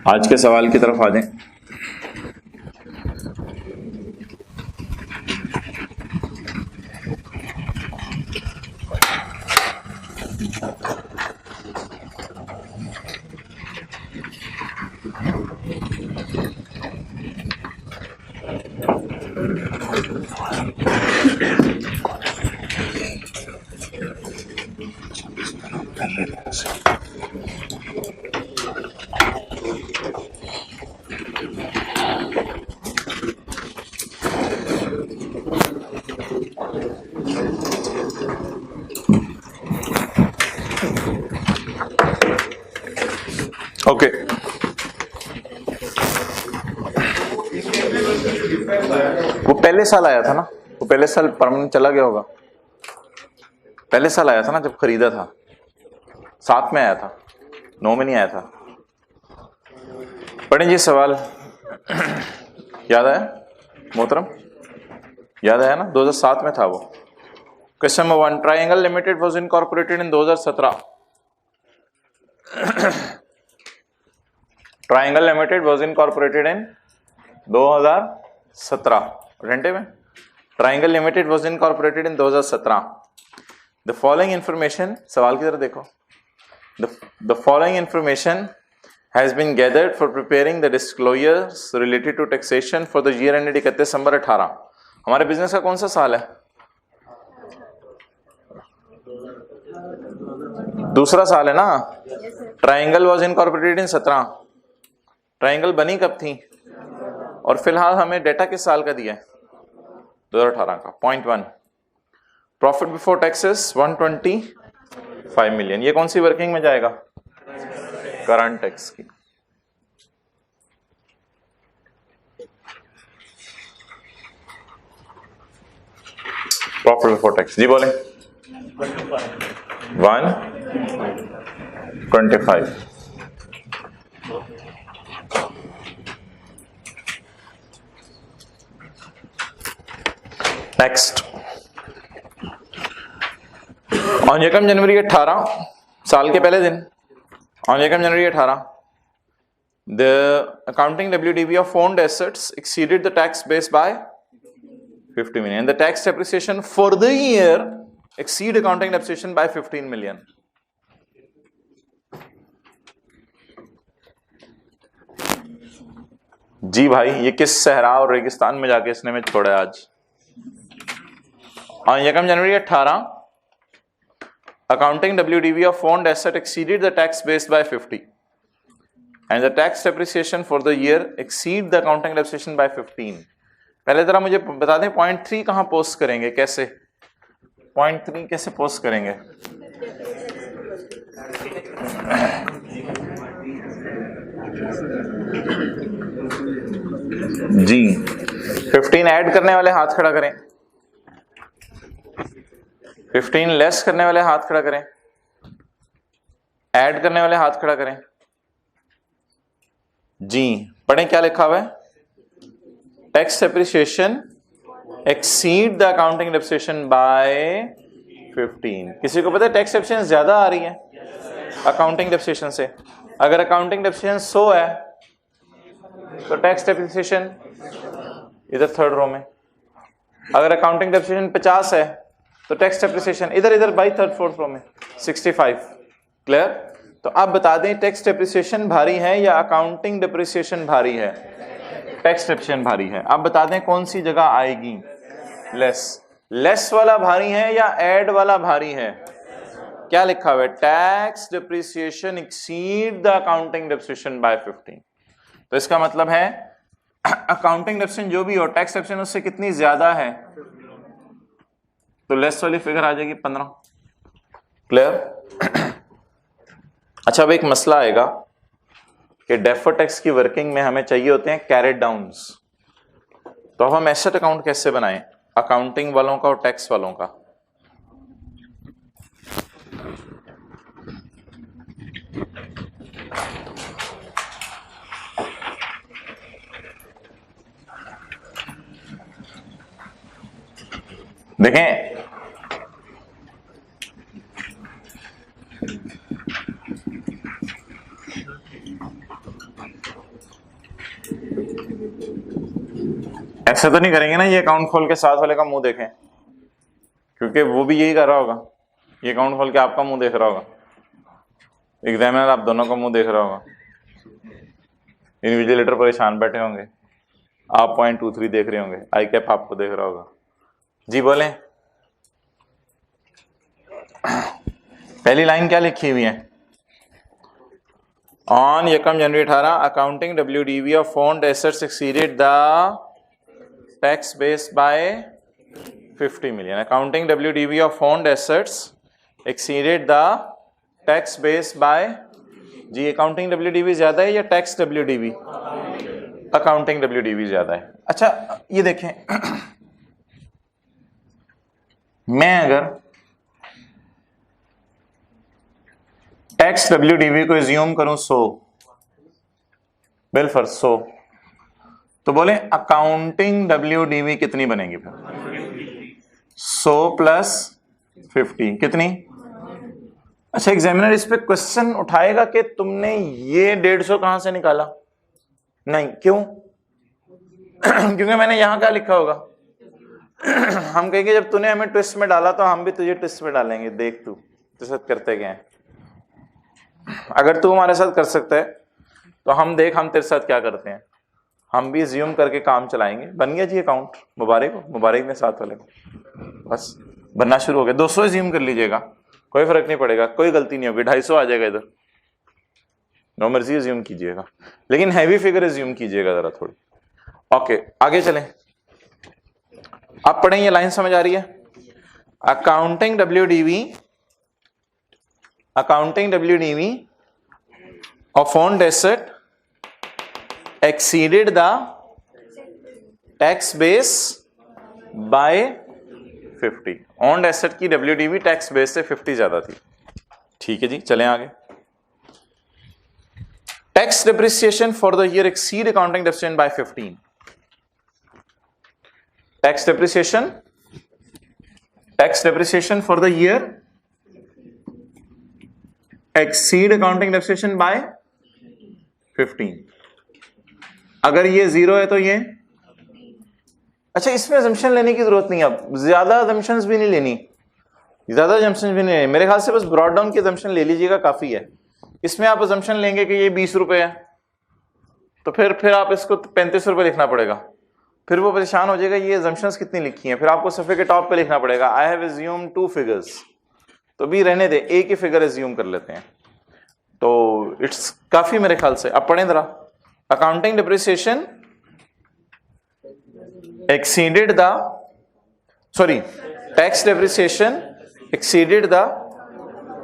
आज के सवाल की तरफ आ जाएं। ओके, वो पहले साल आया था ना, वो पहले साल परमानेंट चला गया होगा। पहले साल आया था ना जब खरीदा था, 7 में आया था, 9 में नहीं आया था। पढ़ें जी सवाल, याद आया मोहतरम? याद आया ना, 2007 में था वो। Question number 1, triangle limited was incorporated in 2017। Triangle limited was incorporated in 2017। घंटे में triangle limited was incorporated in 2017। The following information, सवाल की तरफ देखो। The following information has been gathered for preparing the disclosures related to taxation for the year ended 31 December 18। हमारे बिजनेस का कौन सा साल है? दूसरा साल है ना। Triangle was incorporated in 17। Triangle बनी कब थी? और फिलहाल हमें डेटा किस साल का दिया है? 2018 का। Point 1, profit before taxes 125 million. ये कौन सी वर्किंग में जाएगा? करंट टैक्स की। प्रॉफिट बिफोर टैक्स जी बोले 125। नेक्स्ट, ऑन यकम जनवरी 18, साल के पहले दिन, ऑन यकम जनवरी 18, the accounting WDV of owned assets exceeded the tax base by 50 million. The tax depreciation for the year exceed accounting depreciation by 15 million. जी भाई, ये किस सहरा और रेगिस्तान में जाके इसने में छोड़ा है आज। On यकम जनवरी 18, accounting WDV of owned asset exceeded the tax base by 50, and the tax depreciation for the year exceed the accounting depreciation by 15. पहले जरा मुझे बता दें पॉइंट 3 कहां पोस्ट करेंगे, कैसे पॉइंट 3 कैसे पोस्ट करेंगे? जी 15 ऐड करने वाले हाथ खड़ा करें, 15 लेस करने वाले हाथ खड़ा करें, ऐड करने वाले हाथ खड़ा करें। जी पढ़ें क्या लिखा हुआ है? Tax depreciation exceed the accounting depreciation by 15। किसी को पता है टैक्स डेप्रिसिएशन ज्यादा आ रही है अकाउंटिंग डेप्रिसिएशन से? अगर अकाउंटिंग डेप्रिसिएशन 100 है तो टैक्स डेप्रिसिएशन इधर थर्ड रो में, अगर अकाउंटिंग डेप्रिसिएशन 50 है तो टैक्स डेप्रिसिएशन इधर इधर बाई थर्ड फोर्थ रो में 65। क्लियर? तो आप बता दें टैक्स डिप्रिसिएशन भारी है या अकाउंटिंग डिप्रिसिएशन भारी है? टैक्स डिप्रिसिएशन भारी है। आप बता दें कौन सी जगह आएगी? लेस वाला भारी है या एड वाला भारी है? क्या लिखा हुआ है? Tax depreciation exceed the accounting depreciation by 15। तो इसका मतलब है अकाउंटिंग डिप्रिसिएशन जो भी हो, टैक्स डिप्रिसिएशन उससे कितनी ज्यादा है, तो लेस वाली फिगर आ जाएगी 15। क्लियर? अच्छा, अब एक मसला आएगा कि डेफर्ड टैक्स की वर्किंग में हमें चाहिए होते हैं कैरेट डाउन्स। तो अब हम एसेट अकाउंट कैसे बनाएं, अकाउंटिंग वालों का और टैक्स वालों का? देखें, ऐसा तो नहीं करेंगे ना ये अकाउंट खोल के साथ वाले का मुंह देखें, क्योंकि वो भी यही कर रहा होगा। ये अकाउंट खोल के आपका मुंह देख रहा होगा, एग्जामिनर आप दोनों का मुंह देख रहा होगा, इन्विजिलेटर परेशान बैठे होंगे, आप पॉइंट 2-3 देख रहे होंगे, आई कैप आपको देख रहा होगा। जी बोलें, पहली लाइन क्या लिखी हुई है? On 1 January 18 accounting WDV of owned assets exceeded the tax base by 50 million. Accounting WDV of owned assets exceeded the tax base by, जी अकाउंटिंग WDV ज्यादा है या टैक्स WDV? अकाउंटिंग WDV ज्यादा है। अच्छा ये देखें, मैं अगर टैक्स WDV को एज्यूम करूं 100, बिल फॉर 100, तो बोले अकाउंटिंग WDV कितनी बनेगी फिर? 100 प्लस 50 कितनी? अच्छा, एग्जामिनर इस पे क्वेश्चन उठाएगा कि तुमने ये 150 कहां से निकाला? नहीं, क्यों? क्योंकि मैंने यहां क्या लिखा होगा? हम कहेंगे जब तूने हमें ट्विस्ट में डाला तो हम भी तुझे ट्विस्ट में डालेंगे, देख तू तेरे साथ करते गए हैं। अगर तू हमारे साथ कर सकता है तो हम देख हम तेरे साथ क्या करते हैं, हम भी ज्यूम करके काम चलाएंगे। बन गया जी अकाउंट, मुबारक हो, मुबारक में साथ वाले को, बस बनना शुरू हो गया। 200 ज्यूम कर लीजिएगा, कोई फर्क नहीं पड़ेगा, कोई गलती नहीं होगी, 250 आ जाएगा इधर, नो मर्जी ज्यूम कीजिएगा, लेकिन हैवी फिगर ज्यूम कीजिएगा जरा थोड़ी। ओके आगे चलें, आप पढ़ें, ये लाइन समझ आ रही है? Accounting WDV of owned asset exceeded the tax base by 50। owned asset की WDV टैक्स बेस से 50 ज्यादा थी। ठीक है जी, चलें आगे। Tax depreciation for the year exceed accounting depreciation by 15। Tax depreciation for the year exceed accounting depreciation by 15। अगर ये 0 है तो ये, अच्छा इसमें assumption लेने की जरूरत नहीं है, अब ज्यादा assumptions भी नहीं लेनी, मेरे ख्याल से बस ब्रॉड डाउन की assumption ले लीजिएगा, काफी है। इसमें आप assumption लेंगे कि ये 20 रुपए है, तो फिर आप इसको 35 रुपए लिखना पड़ेगा, फिर वो परेशान हो जाएगा ये assumptions कितनी लिखी हैं, फिर आपको सफे के टॉप पे लिखना पड़ेगा आई हैव assumed 2 figures, तो भी रहने दे, एक ही फिगर एज्यूम कर लेते हैं, तो इट्स काफी मेरे ख्याल से। अब पढ़ें जरा, accounting depreciation exceeded the, sorry tax depreciation exceeded the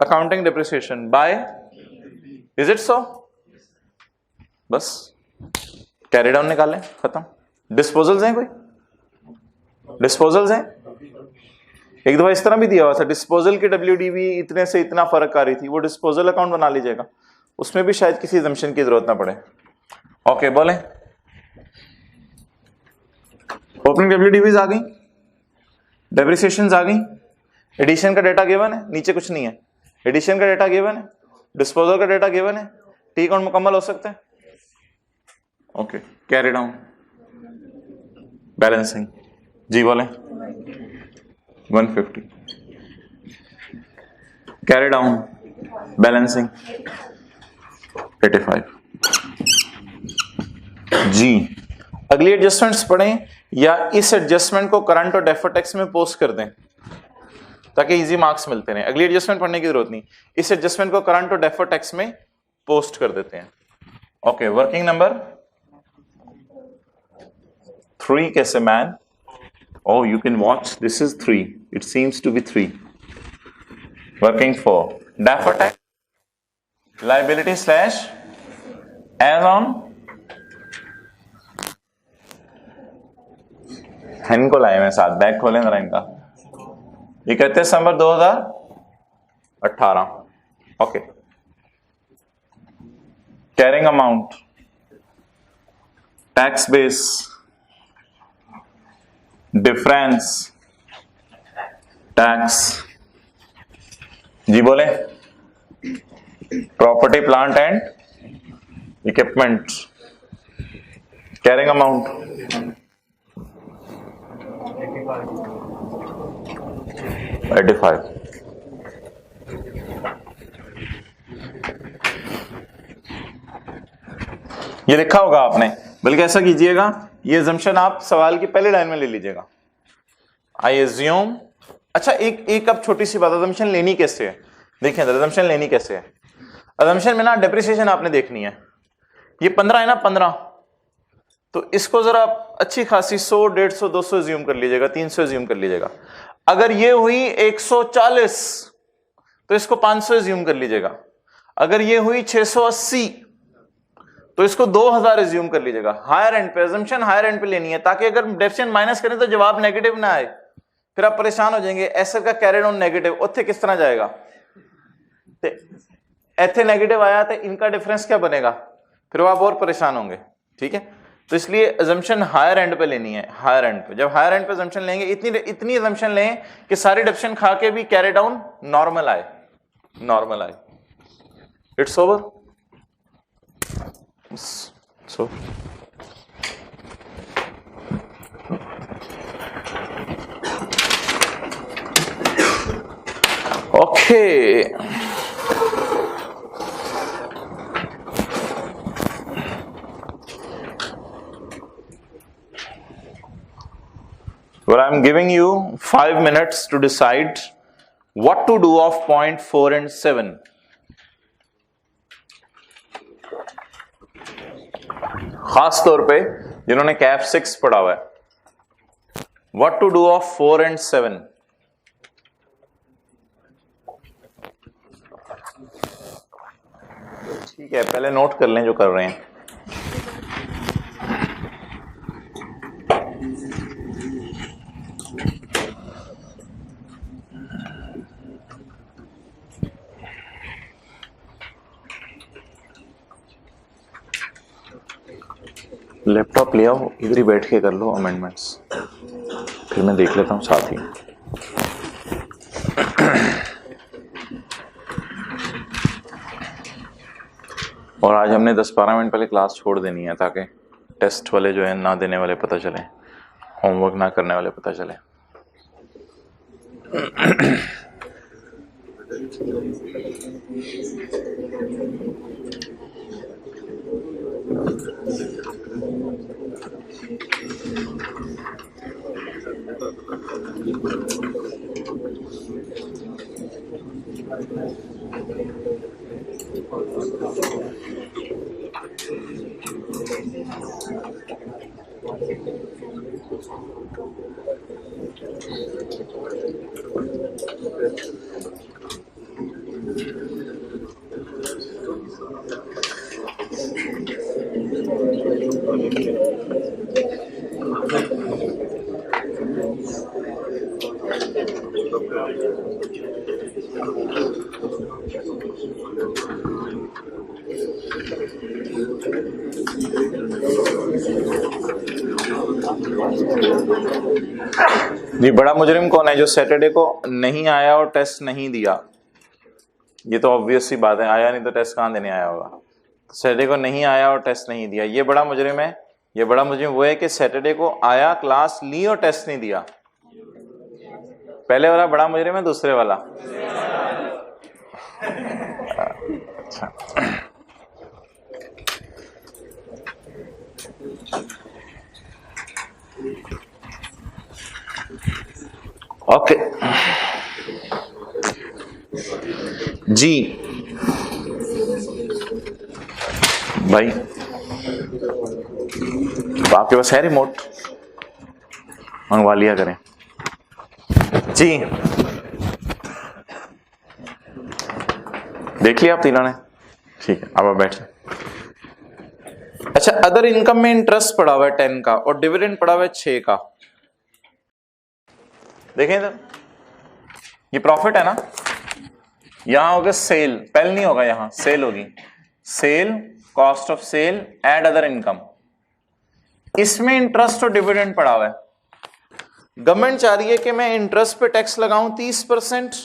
accounting depreciation by, is it so? बस कैरी डाउन निकालें, खत्म। डिस्पोजल्स हैं, कोई डिस्पोजल्स हैं? एक दफा इस तरह भी दिया हुआ था, डिस्पोजल की WDV इतने से इतना फर्क आ रही थी, वो डिस्पोजल अकाउंट बना लीजिएगा, उसमें भी शायद किसी assumption की जरूरत ना पड़े। ओके बोलें, ओपनिंग WDVs आ गई, डेप्रिसिएशंस आ गई, एडिशन का डेटा गिवन है, नीचे कुछ नहीं है, एडिशन का डेटा गिवन है, डिस्पोजल का डेटा गिवन है, टी अकाउंट मुकम्मल हो सकता है। ओके कैरी डाउन बैलेंसिंग, जी बोलें 150 कैरी डाउन बैलेंसिंग 85। जी, अगली एडजस्टमेंट्स पढ़ें या इस एडजस्टमेंट को करंट और डेफर्ड टैक्स में पोस्ट कर दें ताकि इजी मार्क्स मिलते रहे। अगली एडजस्टमेंट पढ़ने की जरूरत नहीं, इस एडजस्टमेंट को करंट और डेफर्ड टैक्स में पोस्ट कर देते हैं। ओके, वर्किंग नंबर 3 कैसे man? Oh, you can watch. This is 3. It seems to be 3. Working for deferred tax, liability slash add-on. इनको लाए मैं साथ, बैग खोलें जरा इनका। 31 दिसंबर 2018। Okay, carrying amount, tax base, difference, tax, जी बोले, property plant and equipment, carrying amount 85। ये लिखा होगा आपने, बल्कि ऐसा कीजिएगा, ये अजम्पशन आप सवाल की पहले लाइन में ले लीजिएगा। आई एज्यूम, अच्छा एक अब छोटी सी बात, अजम्पशन लेनी कैसे है? देखिए अजम्पशन लेनी कैसे है। अजम्पशन में ना डेप्रिसिएशन आपने देखनी है। ये 15 है ना, 15, तो इसको जरा अच्छी खासी 100, 150, 200 एज्यूम कर लीजिएगा, 300 एज्यूम कर लीजिएगा। अगर ये हुई 140 तो इसको 500 एज्यूम कर लीजिएगा। अगर ये हुई 680 तो इसको 2000 एज्यूम कर लीजिएगा। हायर एंड पे, अजम्पशन हायर एंड पे लेनी है ताकि अगर डेफिशिएंट माइनस करें तो जवाब नेगेटिव ना आए, फिर आप परेशान हो जाएंगे। एसर का कैरिड ऑन नेगेटिव उत्थे किस तरह जाएगा? एथे नेगेटिव आया तो इनका डिफरेंस क्या बनेगा, फिर आप और परेशान होंगे। ठीक है, तो इसलिए अजम्पशन हायर एंड पे लेनी है। हायर एंड पे, जब हायर एंड पे अजम्पशन लेंगे इतनी अजम्पशन लें कि सारी डेफिशिएंट खा के भी कैरी डाउन नॉर्मल आए, नॉर्मल आए। It's over. So okay, well, I'm giving you 5 minutes to decide what to do of point 4 and 7. खास तौर पे जिन्होंने कैप 6 पढ़ा हुआ है, what to do of 4 and 7। ठीक है, पहले नोट कर लें जो कर रहे हैं। लैपटॉप ले आओ, इधर ही बैठ के कर लो अमेंडमेंट्स, फिर मैं देख लेता हूँ साथ ही। और आज हमने 10-12 मिनट पहले क्लास छोड़ देनी है ताकि टेस्ट वाले जो है ना देने वाले पता चले, होमवर्क ना करने वाले पता चले। जी, बड़ा मुजरिम कौन है जो सैटरडे को नहीं आया और टेस्ट नहीं दिया? ये तो ऑब्वियस सी बात है, आया नहीं तो टेस्ट कहाँ देने आया होगा। सैटरडे को नहीं आया और टेस्ट नहीं दिया, ये बड़ा मुजरिम है। ये बड़ा मुजरिम वो है कि सैटरडे को आया, क्लास ली और टेस्ट नहीं दिया। पहले वाला बड़ा मुजरिम है, दूसरे वाला? अच्छा, ओके जी भाई, तो आपके पास है रिमोट, मंगवा लिया करें जी। देख लिया आप तीनों ने, ठीक है, अब आप बैठे। अच्छा, अदर इनकम में इंटरेस्ट पड़ा हुआ है 10 का और डिविडेंड पड़ा हुआ है 6 का। देखें इधर, ये प्रॉफिट है ना, यहां होगा सेल, पेल नहीं होगा, यहां सेल होगी, sale, cost of sale, add other income. इसमें इंटरेस्ट और डिविडेंड पड़ा हुआ है। गवर्नमेंट चाह रही है कि मैं इंटरेस्ट पे टैक्स लगाऊं 30%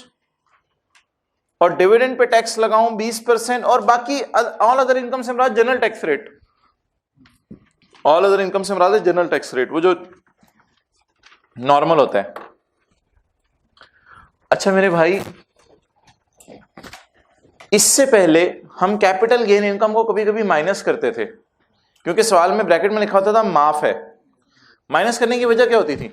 और डिविडेंड पे टैक्स लगाऊं 20% और बाकी ऑल अदर इनकम से मुराद general tax rate, all other income से मुराद जनरल टैक्स रेट, वो जो नॉर्मल होता है। अच्छा मेरे भाई, इससे पहले हम कैपिटल गेन इनकम को कभी कभी माइनस करते थे, क्योंकि सवाल में ब्रैकेट में लिखा होता था माफ है। माइनस करने की वजह क्या होती थी?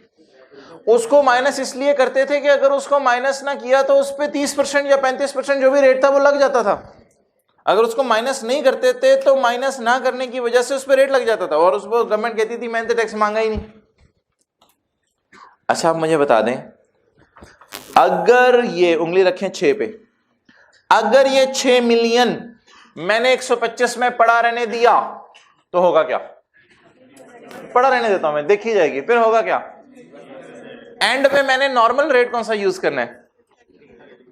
उसको माइनस इसलिए करते थे कि अगर उसको माइनस ना किया तो उस पर 30% या 35% जो भी रेट था वो लग जाता था। अगर उसको माइनस नहीं करते थे तो माइनस ना करने की वजह से उस पर रेट लग जाता था और उसको गवर्नमेंट कहती थी मैंने तो टैक्स मांगा ही नहीं। अच्छा आप मुझे बता दें, अगर ये उंगली रखें 6 पे, अगर ये 6 मिलियन मैंने 125 में पड़ा रहने दिया तो होगा क्या? पड़ा रहने देता हूं मैं, देखी जाएगी, फिर होगा क्या? एंड पे मैंने नॉर्मल रेट कौन सा यूज करना है?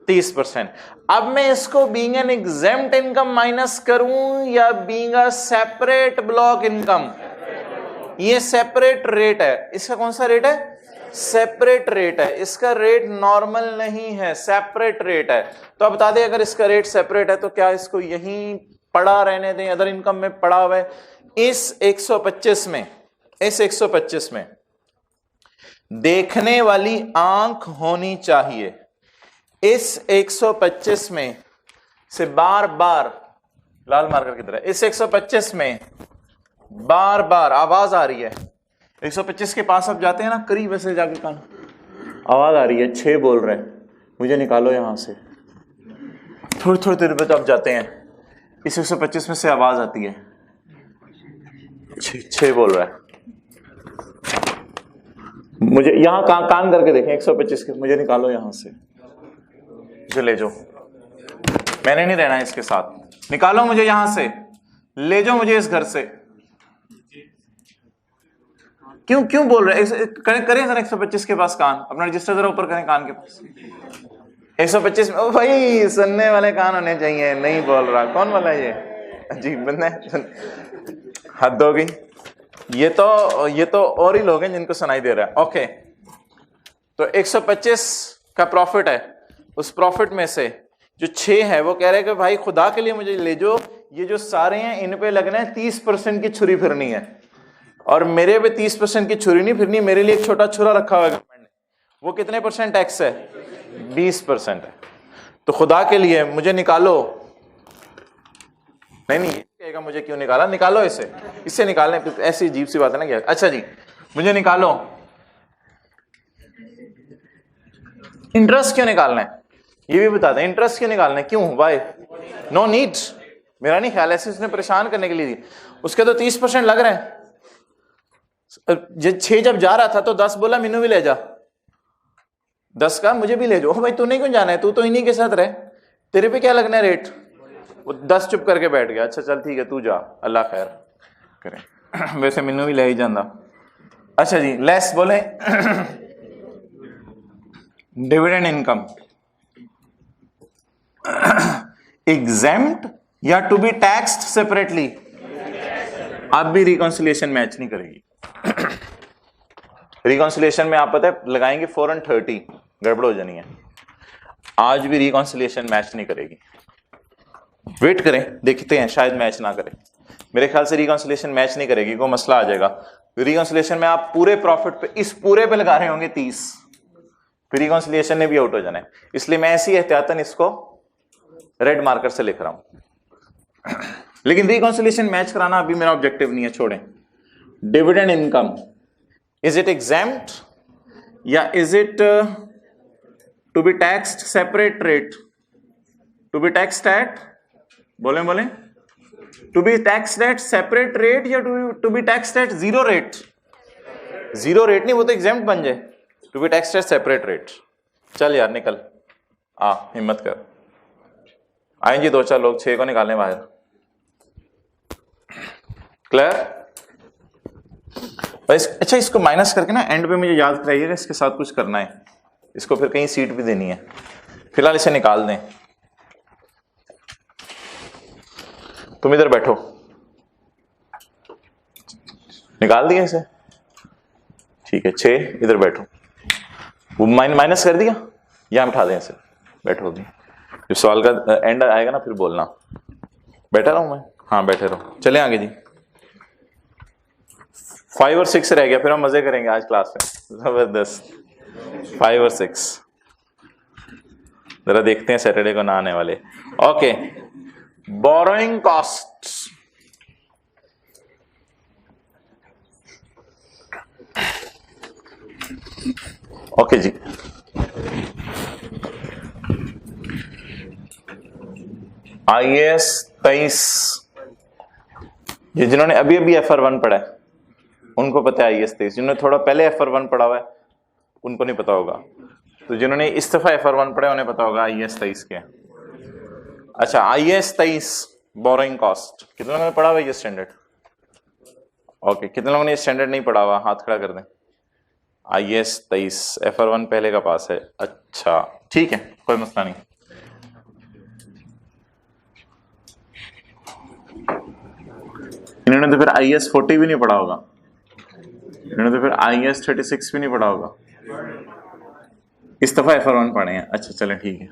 30%। अब मैं इसको being an exempt income minus करूं या being a separate block income? ये सेपरेट रेट है। इसका कौन सा रेट है? सेपरेट रेट है। इसका रेट नॉर्मल नहीं है, सेपरेट रेट है। तो अब बता दें, अगर इसका रेट सेपरेट है तो क्या इसको यहीं पड़ा रहने दें, अदर इनकम में पड़ा हुआ है? इस 125 में, इस 125 में देखने वाली आंख होनी चाहिए। इस 125 में से बार बार, लाल मार्कर की तरह, इस 125 में बार बार आवाज आ रही है। 125 के पास आप जाते हैं ना, करीब ऐसे जाके कान, आवाज आ रही है, 6 बोल रहे हैं, मुझे निकालो यहां से। थोड़ी थोड़ी देर बाद आप जाते हैं, इस 125 में से आवाज आती है, 6 बोल रहा है, मुझे यहां कान करके देखें 125 के, मुझे निकालो यहां से, मुझे ले जाओ, मैंने नहीं रहना इसके साथ, निकालो मुझे यहां से, ले जाओ मुझे इस घर से। क्यों बोल रहे हैं? करें सर 125 के पास कान, अपना रजिस्टर जरा ऊपर करें कान के पास। 125 में, ओ भाई सुनने वाले कान होने चाहिए, नहीं बोल रहा, कौन वाला है ये? अजीब बंदा है, हद हो गई। ये तो और ही लोग हैं जिनको सुनाई दे रहा है। ओके, तो 125 का प्रॉफिट है, उस प्रॉफिट में से जो 6 है वो कह रहे हैं कि भाई खुदा के लिए मुझे ले जाओ, ये जो सारे हैं इन पे लगना है 30% की छुरी फिरनी है, और मेरे पे 30% की छुरी नहीं फिरनी, मेरे लिए एक छोटा छुरा रखा हुआ है गवर्नमेंट ने, वो कितने % टैक्स है? 20% है। तो खुदा के लिए मुझे निकालो। नहीं ये कहेगा मुझे क्यों निकाला, निकालो इसे, इससे निकालने, ऐसी अजीब सी बात है ना क्या? अच्छा जी, मुझे निकालो। इंटरेस्ट क्यों निकालना है ये भी बता दें, इंटरेस्ट क्यों निकालना है, क्यों, वाई? नो नीड, मेरा नहीं ख्याल, ऐसे उसने परेशान करने के लिए दी। उसके तो 30% लग रहे हैं। 6 जब जा रहा था तो 10 बोला मीनू भी ले जा, 10 का मुझे भी ले जाओ। भाई तूने क्यों जाना है, तू तो इन्हीं के साथ रहे, तेरे पे क्या लगना है रेट? वो 10 चुप करके बैठ गया। अच्छा चल ठीक है, तू जा, अल्लाह खैर करे। वैसे मीनू भी ले ही जाता। अच्छा जी, लेस बोले डिविडेंड इनकम एग्जेम्प्ट या टू बी टैक्स्ड सेपरेटली? अब भी रिकॉन्सिलिएशन मैच नहीं करेगी। रिकॉन्सिलिएशन में आप पता है लगाएंगे 4 और 30, गड़बड़ हो जानी है। आज भी रिकॉन्सिलिएशन मैच नहीं करेगी, वेट करें, देखते हैं, शायद मैच ना करे। मेरे ख्याल से रिकॉन्सिलिएशन मैच नहीं करेगी, कोई मसला आ जाएगा। रिकॉन्सिलिएशन में आप पूरे प्रॉफिट पे, इस पूरे पे लगा रहे होंगे 30, फिर रिकॉन्सिलिएशन ने भी आउट हो जाना है। इसलिए मैं ऐसी एहतियातन इसको रेड मार्कर से लिख रहा हूं। लेकिन रिकॉन्सिलिएशन मैच कराना अभी मेरा ऑब्जेक्टिव नहीं है, छोड़ें। Dividend income, is it exempt या is it to be taxed separate rate, to be taxed at, बोले बोले, to be taxed at separate rate या to be taxed at zero rate? Zero rate नहीं, वो तो एग्जाम्प्ट बन जाए। To be taxed at separate rate. चल यार निकल, आ हिम्मत कर, आएंगे 2-4 लोग, 6 को निकालने बाहर। क्लियर? अच्छा इसको माइनस करके ना एंड पे मुझे याद कराइएगा, इसके साथ कुछ करना है, इसको फिर कहीं सीट भी देनी है। फिलहाल इसे निकाल दें, तुम इधर बैठो, निकाल दिया इसे, ठीक है 6, इधर बैठो। वो माइनस कर दिया, यहां उठा दें इसे, बैठो भी। जब सवाल का एंड आएगा ना फिर बोलना। बैठा रहूं मैं? हाँ बैठे रहो। चले आगे जी, 5 और 6 रह गया, फिर हम मजे करेंगे आज क्लास में, जबरदस्त। 5 और 6 जरा देखते हैं सैटरडे को ना आने वाले। ओके, बोरोइंग कॉस्ट, ओके जी। IAS 23, ये जिन्होंने अभी अभी FR1 पढ़ा है उनको पता है IAS 23, जिन्होंने थोड़ा पहले FR1 पढ़ा हुआ है उनको नहीं पता होगा, तो जिन्होंने इस दफा FR1 पढ़ा है उन्हें पता होगा IAS 23 क्या। अच्छा IAS 23 बोरोइंग कॉस्ट, कितने लोगों ने पढ़ा हुआ ये स्टैंडर्ड? ओके, कितने लोगों ने ये स्टैंडर्ड नहीं पढ़ा हुआ हाथ खड़ा कर दें। IAS 23 FR1 पहले का पास है, अच्छा ठीक है कोई मसला नहीं। इन्होंने तो फिर IAS 40 भी नहीं पढ़ा होगा, इन्होंने तो फिर IAS 36 भी नहीं पढ़ा होगा, इस दफा FR1 पढ़े हैं। अच्छा चलें ठीक है।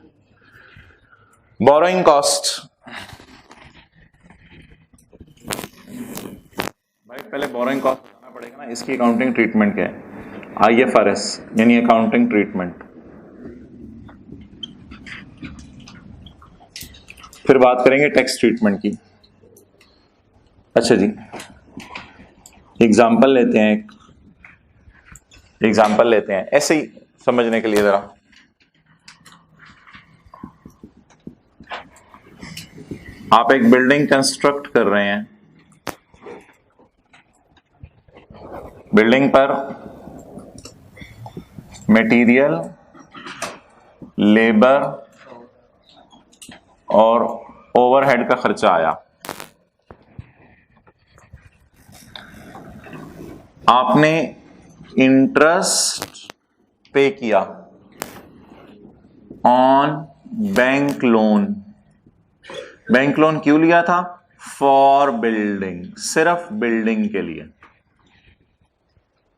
बोरोइंग कॉस्ट, भाई पहले बोरोइंग कॉस्ट बताना पड़ेगा ना, इसकी अकाउंटिंग ट्रीटमेंट क्या है। IFRS यानी अकाउंटिंग ट्रीटमेंट, फिर बात करेंगे टैक्स ट्रीटमेंट की। अच्छा जी, एग्जाम्पल लेते हैं, एक एग्जाम्पल लेते हैं ऐसे ही समझने के लिए जरा। आप एक बिल्डिंग कंस्ट्रक्ट कर रहे हैं, बिल्डिंग पर मटेरियल, लेबर और ओवरहेड का खर्चा आया। आपने इंटरेस्ट पे किया on bank loan. Bank loan क्यों लिया था? फॉर बिल्डिंग, सिर्फ बिल्डिंग के लिए,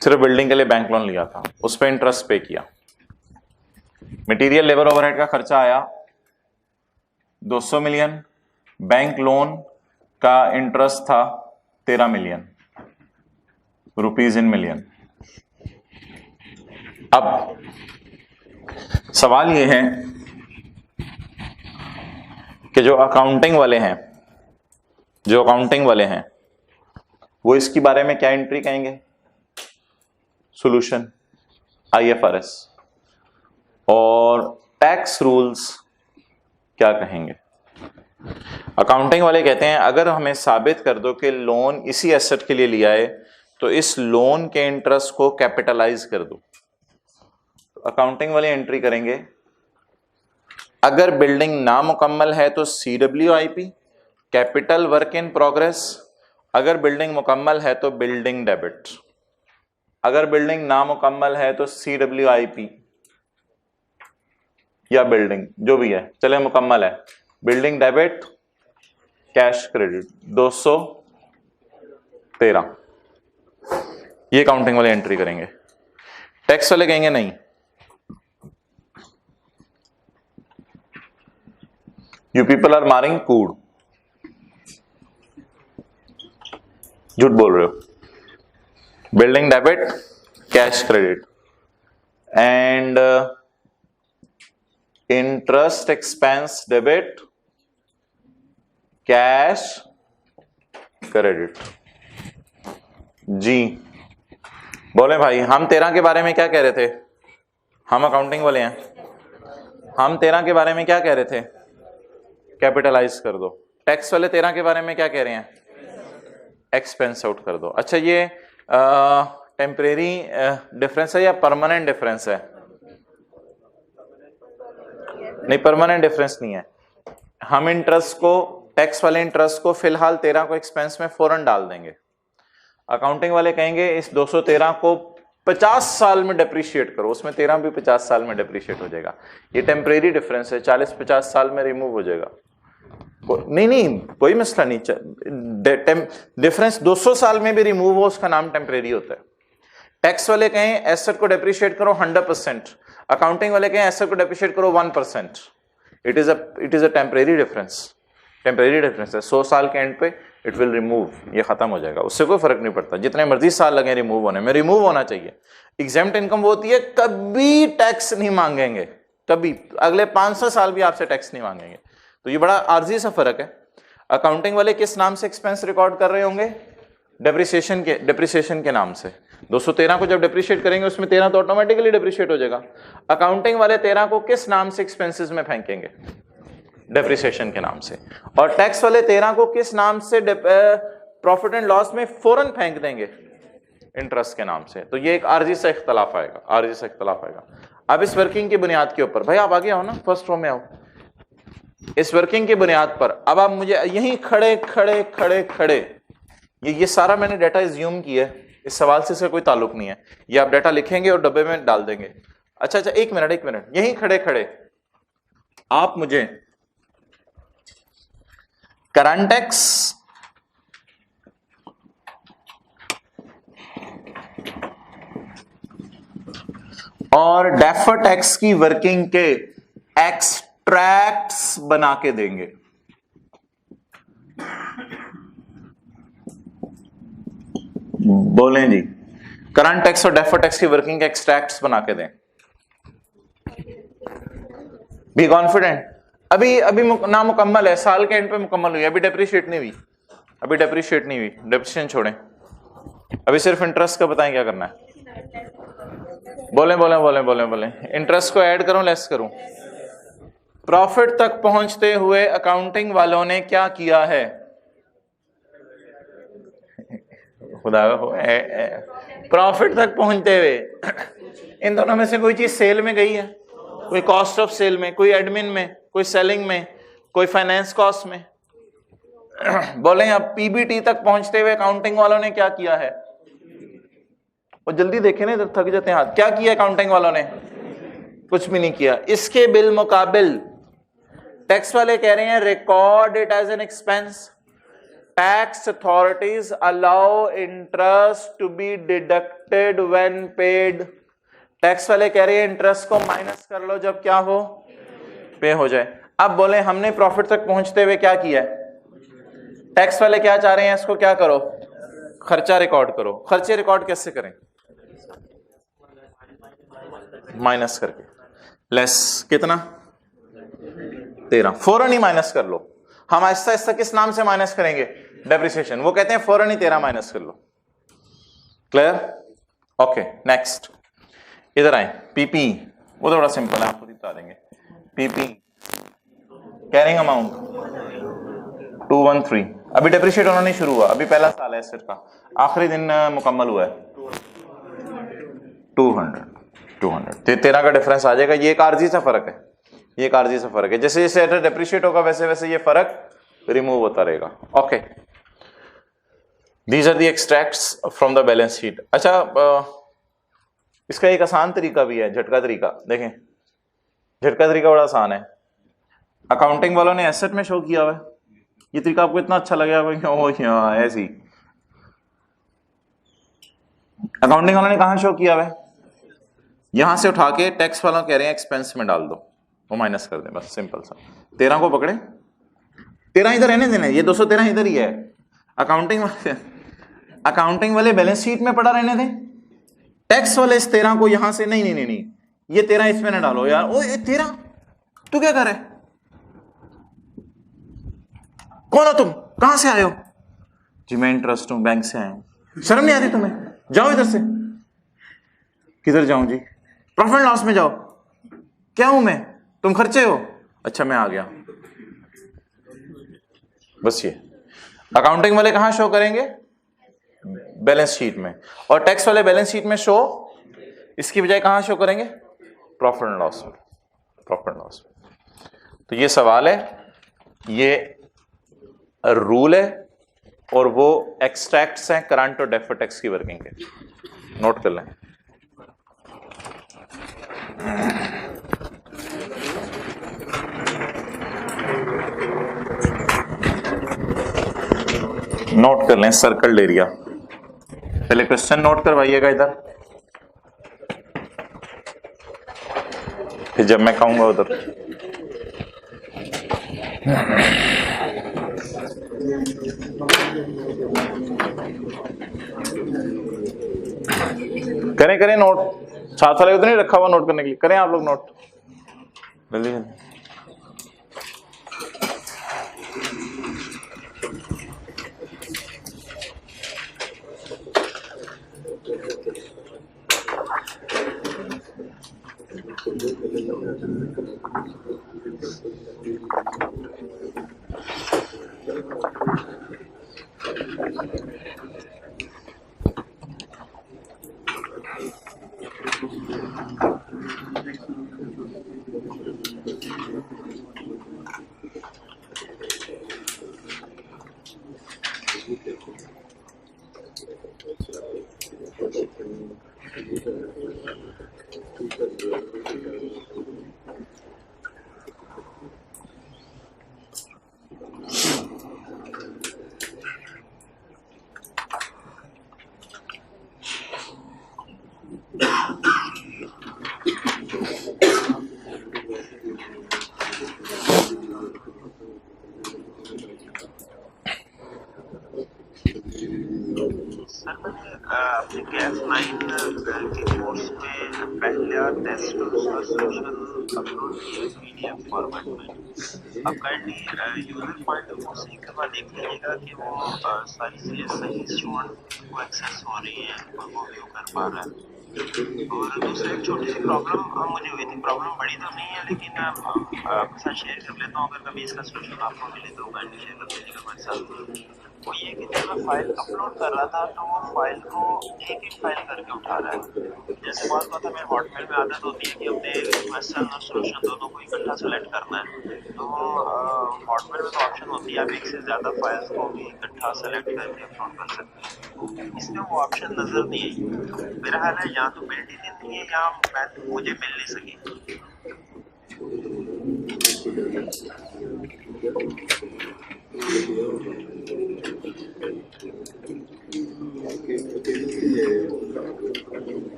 सिर्फ बिल्डिंग के लिए बैंक लोन लिया था, उस पर इंटरेस्ट पे किया। मटेरियल लेबर ओवरहेड का खर्चा आया 200 मिलियन, बैंक लोन का इंटरेस्ट था 13 मिलियन रुपीज इन मिलियन। अब सवाल यह है कि जो अकाउंटिंग वाले हैं वो इसके बारे में क्या एंट्री कहेंगे? Solution IFRS। और टैक्स रूल्स क्या कहेंगे? अकाउंटिंग वाले कहते हैं अगर हमें साबित कर दो कि लोन इसी एसेट के लिए लिया है तो इस लोन के इंटरेस्ट को कैपिटलाइज कर दो। अकाउंटिंग वाले एंट्री करेंगे, अगर बिल्डिंग नामुकम्मल है तो CWIP, capital work in progress. अगर बिल्डिंग मुकम्मल है तो बिल्डिंग डेबिट। अगर बिल्डिंग नामुकम्मल है तो CWIP या बिल्डिंग जो भी है, चले मुकम्मल है, बिल्डिंग डेबिट, कैश क्रेडिट 213। ये अकाउंटिंग वाले एंट्री करेंगे। टैक्स वाले कहेंगे नहीं, यू पीपल आर मारिंग कूड़, झूठ बोल रहे हो। Building debit, cash credit and interest expense debit, cash credit. जी बोले भाई, हम 13 के बारे में क्या कह रहे थे? हम अकाउंटिंग वाले हैं, हम 13 के बारे में क्या कह रहे थे? कैपिटलाइज कर दो। टैक्स वाले 13 के बारे में क्या कह रहे हैं? एक्सपेंस आउट कर दो। अच्छा, ये टेम्परेरी डिफरेंस है या परमानेंट डिफरेंस है? नहीं, परमानेंट डिफरेंस नहीं है। हम इंटरेस्ट को, टैक्स वाले इंटरेस्ट को फिलहाल 13 को एक्सपेंस में फौरन डाल देंगे। अकाउंटिंग वाले कहेंगे इस 213 को 50 साल में डेप्रिशिएट करो, उसमें 13 भी 50 साल में डेप्रिशिएट हो जाएगा। ये टेम्परेरी डिफरेंस है, 40-50 साल में रिमूव हो जाएगा। नहीं, कोई मसला नहीं। डिफरेंस 200 साल में भी रिमूव हो, उसका नाम टेम्परेरी होता है। टैक्स वाले कहें एसेट को डेप्रिशिएट करो 100%, अकाउंटिंग वाले कहें एसेट को डेप्रिशिएट करो 1%। It is a temporary difference. Temporary difference है, 100 साल के एंड पे इट विल रिमूव, ये खत्म हो जाएगा, उससे कोई फर्क नहीं पड़ता। जितने मर्जी साल लगे रिमूव होने में, रिमूव होना चाहिए। एग्जेम्प्ट इनकम वो होती है कभी टैक्स नहीं मांगेंगे, कभी अगले 500 साल भी आपसे टैक्स नहीं मांगेंगे। तो ये बड़ा आर्जी सा फर्क है। अकाउंटिंग वाले किस नाम से एक्सपेंस रिकॉर्ड कर रहे होंगे? डेप्रिसिएशन के नाम से। 213 को जब डेप्रिशिएट करेंगे उसमें 13 तो ऑटोमेटिकली डेप्रिशिएट हो जाएगा। अकाउंटिंग वाले 13 को किस नाम से एक्सपेंसेस में फेंकेंगे? डेप्रिसिएशन के नाम से। और टैक्स वाले 13 को किस नाम से प्रॉफिट एंड लॉस में फौरन फेंक देंगे? इंटरेस्ट के नाम से। तो ये एक आर्जी सा इख्तलाफ आएगा, आर्जी सा इख्तलाफ आएगा। अब इस वर्किंग की बुनियाद के ऊपर, भाई आप आगे आओ ना, फर्स्ट रो में आओ। इस वर्किंग की बुनियाद पर अब आप मुझे यहीं खड़े खड़े खड़े खड़े, ये सारा मैंने डाटा एज्यूम किया है, इस सवाल से इसका कोई ताल्लुक नहीं है। ये आप डाटा लिखेंगे और डब्बे में डाल देंगे। अच्छा, एक मिनट, यहीं खड़े खड़े आप मुझे करंट टैक्स और डेफर्ड टैक्स की वर्किंग के एक्सट्रैक्ट्स बना के देंगे। बोलें जी, करंट टैक्स और डेफर्ड टैक्स की वर्किंग के एक्सट्रैक्ट्स बना के दें। Be confident. अभी ना मुकम्मल है, साल के एंड पे मुकम्मल हुई, अभी डेप्रिशिएट नहीं हुई, डेप्रिशिएशन छोड़ें, अभी सिर्फ इंटरेस्ट का बताएं क्या करना है। बोले इंटरेस्ट को ऐड करूं लेस करूं? प्रॉफिट तक पहुंचते हुए अकाउंटिंग वालों ने क्या किया है? खुदा प्रॉफिट तक पहुंचते हुए इन दोनों में से कोई चीज सेल में गई है, कोई कॉस्ट ऑफ सेल में, कोई एडमिन में, कोई सेलिंग में, कोई फाइनेंस कॉस्ट में। बोले अब पीबीटी तक पहुंचते हुए अकाउंटिंग वालों ने क्या किया है? वो जल्दी देखें ना, इधर थक जाते हैं हाथ। क्या किया अकाउंटिंग वालों ने? कुछ भी नहीं किया। इसके बिल मुकाबिल टैक्स वाले कह रहे हैं record it as an expense. Tax authorities allow interest to be deducted when paid. Tax वाले कह रहे हैं इंटरेस्ट को माइनस कर लो जब क्या हो? पे हो जाए। अब बोले हमने प्रॉफिट तक पहुंचते हुए क्या किया है? टैक्स वाले क्या चाह रहे हैं? इसको क्या करो? खर्चा रिकॉर्ड करो। खर्चे रिकॉर्ड कैसे करें? माइनस करके। लेस कितना? 13। फौरन ही माइनस कर लो। हम आहिस्ता आहिस्ता किस नाम से माइनस करेंगे? डेप्रिसिएशन। वो कहते हैं फौरन ही 13 माइनस कर लो। क्लियर? ओके, नेक्स्ट इधर आए। पीपी, वो तो बड़ा सिंपल है, आपको बता देंगे। पीपी कैरिंग अमाउंट 213, अभी डेप्रिशिएट होना नहीं शुरू हुआ, अभी पहला साल है एसेट का, आखिरी दिन मुकम्मल हुआ है। 200 13 का डिफरेंस आ जाएगा। ये एक आर्जी सा फर्क है, ये एक आर्जी सा फर्क है। जैसे जैसे एसेट डेप्रिशिएट होगा वैसे वैसे ये फर्क रिमूव होता रहेगा। Okay, these are the extracts from the balance sheet. अच्छा, इसका एक आसान तरीका भी है, झटका तरीका। देखें, झटका तरीका बड़ा आसान है। अकाउंटिंग वालों ने एसेट में शो किया हुआ है, ये तरीका आपको इतना अच्छा लगेगा ऐसी। अकाउंटिंग वालों ने कहां शो किया हुआ है? यहां से उठा के टैक्स वालों कह रहे हैं एक्सपेंस में डाल दो, वो माइनस कर दें, बस सिंपल सा। 13 को पकड़े, 13 इधर रहने देना, ये 213 इधर ही है। अकाउंटिंग वाले बैलेंस शीट में पड़ा रहने दें। टैक्स वाले इस 13 को यहां से नहीं, ये 13 इसमें ना डालो यार। ओ ये 13 तू क्या कर रहा है? कौन हो तुम? कहां से आए हो? जी मैं इंटरेस्ट हूं, बैंक से आए हूं। शर्म नहीं आती तुम्हें? जाओ इधर से। किधर जाऊं जी? प्रॉफिट लॉस में जाओ। क्या हूं मैं? तुम खर्चे हो, अच्छा मैं आ गया, बस ये। अकाउंटिंग वाले कहां शो करेंगे? बैलेंस शीट में। और टैक्स वाले बैलेंस शीट में शो इसकी बजाय कहां शो करेंगे? प्रॉफिट एंड लॉस में, प्रॉफिट एंड लॉस में। तो ये सवाल है, ये रूल है, और वो एक्सट्रैक्ट्स हैं करंट और डेफर्ड टैक्स की वर्किंग के, नोट कर लें। नोट कर लें सर्कल एरिया। पहले क्वेश्चन नोट करवाइएगा इधर, फिर जब मैं कहूंगा उधर। करें करें नोट, साथ वाले को तो नहीं रखा हुआ नोट करने के लिए, करें आप लोग नोट जल्दी जल्दी। अपने गैस लाइन के कोर्स में पहला टेस्ट और उसका सोल्यूशन अपलोड किया पीडीएफ फॉर्मेट में। अब kindly user point of view से एक बार देख लीजिएगा कि वो सारी चीज़ें सही स्टूडेंट को एक्सेस हो रही हैं और वो व्यू कर पा रहा है। और दूसरा एक छोटी सी प्रॉब्लम मुझे हुई थी, प्रॉब्लम बड़ी तो नहीं है लेकिन आपके साथ शेयर कर लेता हूँ, अगर कभी इसका सोल्यूशन आपको मिले तो काइंडली शेयर कर लीजिएगा हमारे साथ। वो ये कि जब मैं फाइल अपलोड कर रहा था तो वो फाइल को एक एक फाइल करके उठा रहा है। जैसे बात होता है मेरे हॉटमेल में आदत होती है कि अपने क्वेश्चन और सोल्यूशन दोनों को इकट्ठा सेलेक्ट करना है, तो हॉटमेल में तो ऑप्शन होती है आप एक से ज़्यादा फाइल्स को भी इकट्ठा सेलेक्ट करके अपलोड कर सकते हैं। इसमें वो ऑप्शन नज़र नहीं आई। मेरा हाल है या तो बिल्ट इन नहीं है या मुझे मिल नहीं सकी।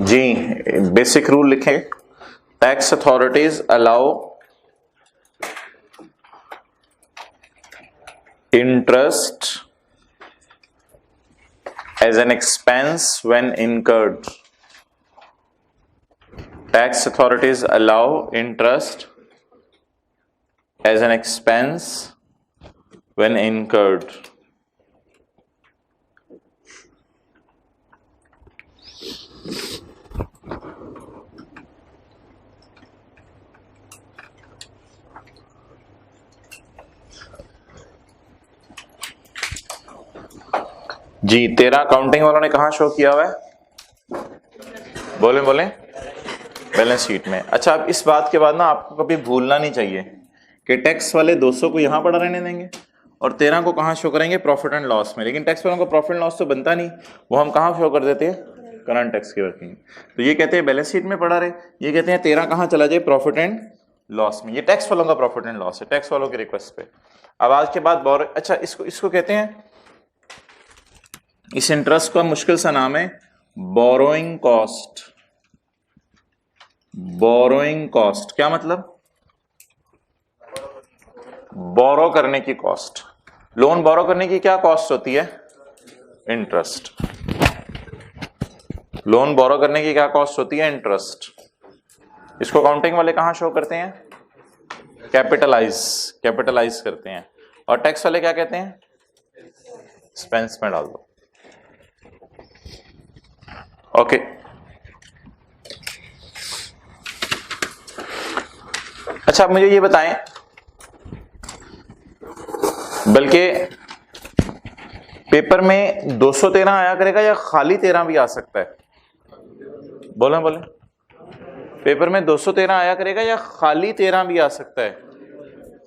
जी बेसिक रूल लिखें, tax authorities allow interest as an expense when incurred. Tax authorities allow interest as an expense when incurred. जी 13 अकाउंटिंग वालों ने कहा शो किया हुआ है? बोले बोले बैलेंस शीट में। अच्छा, अब इस बात के बाद ना आपको कभी भूलना नहीं चाहिए कि टैक्स वाले 200 को यहां पड़ा रहने देंगे और 13 को कहां शो करेंगे? प्रॉफिट एंड लॉस में। लेकिन टैक्स वालों को प्रॉफिट एंड लॉस तो बनता नहीं, वो हम कहां शो कर देते हैं? करंट टैक्स की वर्किंग। तो ये कहते हैं बैलेंस शीट में पड़ा रहे, ये कहते हैं 13 कहाँ चला जाए, प्रॉफिट एंड लॉस में। ये टैक्स वालों का प्रॉफिट एंड लॉस है, टैक्स वालों की रिक्वेस्ट पे। अब आज के बाद बोरो, अच्छा इसको कहते हैं, इस इंटरेस्ट का मुश्किल सा नाम है बोरोइंग कॉस्ट। बोरोइंग कॉस्ट क्या मतलब? बोरो करने की कॉस्ट। लोन बोरो करने की क्या कॉस्ट होती है? इंटरेस्ट। लोन बोरो करने की क्या कॉस्ट होती है? इंटरेस्ट। इसको अकाउंटिंग वाले कहां शो करते हैं? कैपिटलाइज करते हैं। और टैक्स वाले क्या कहते हैं? एक्सपेंस में डाल दो। ओके, अच्छा मुझे ये बताएं, बल्कि पेपर में 213 आया करेगा या खाली 13 भी आ सकता है? बोले पेपर में 213 आया करेगा या खाली 13 भी आ सकता है?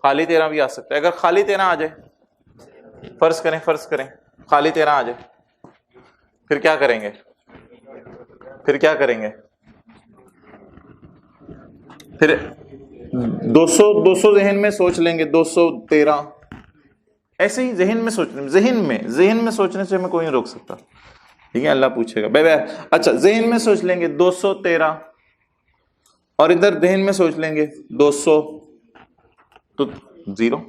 खाली 13 भी आ सकता है। अगर खाली 13 आ जाए, फर्ज करें खाली 13 आ जाए, फिर क्या करेंगे? फिर 200 जहन में सोच लेंगे, 213 ऐसे ही जहन में सोचने से हमें कोई नहीं रोक सकता, ठीक है? अल्लाह पूछेगा बे। अच्छा जहन में सोच लेंगे 213 और इधर जहन में सोच लेंगे 200, तो 0।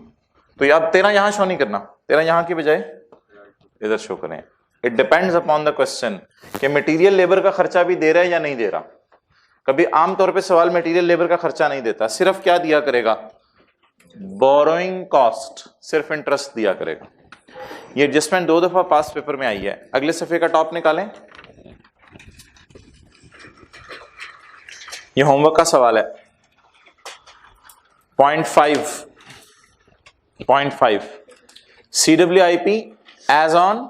तो अब 13 यहां शो नहीं करना, 13 यहां की बजाय इधर शो करें। It depends upon the question कि मटेरियल लेबर का खर्चा भी दे रहा है या नहीं दे रहा। कभी आमतौर पे सवाल मटेरियल लेबर का खर्चा नहीं देता, सिर्फ क्या दिया करेगा? बोरोइंग कॉस्ट, सिर्फ इंटरेस्ट दिया करेगा। ये एडजस्टमेंट 2 दफा पास पेपर में आई है। अगले सफे का टॉप निकालें, ये होमवर्क का सवाल है। 0.5 CWIP एज ऑन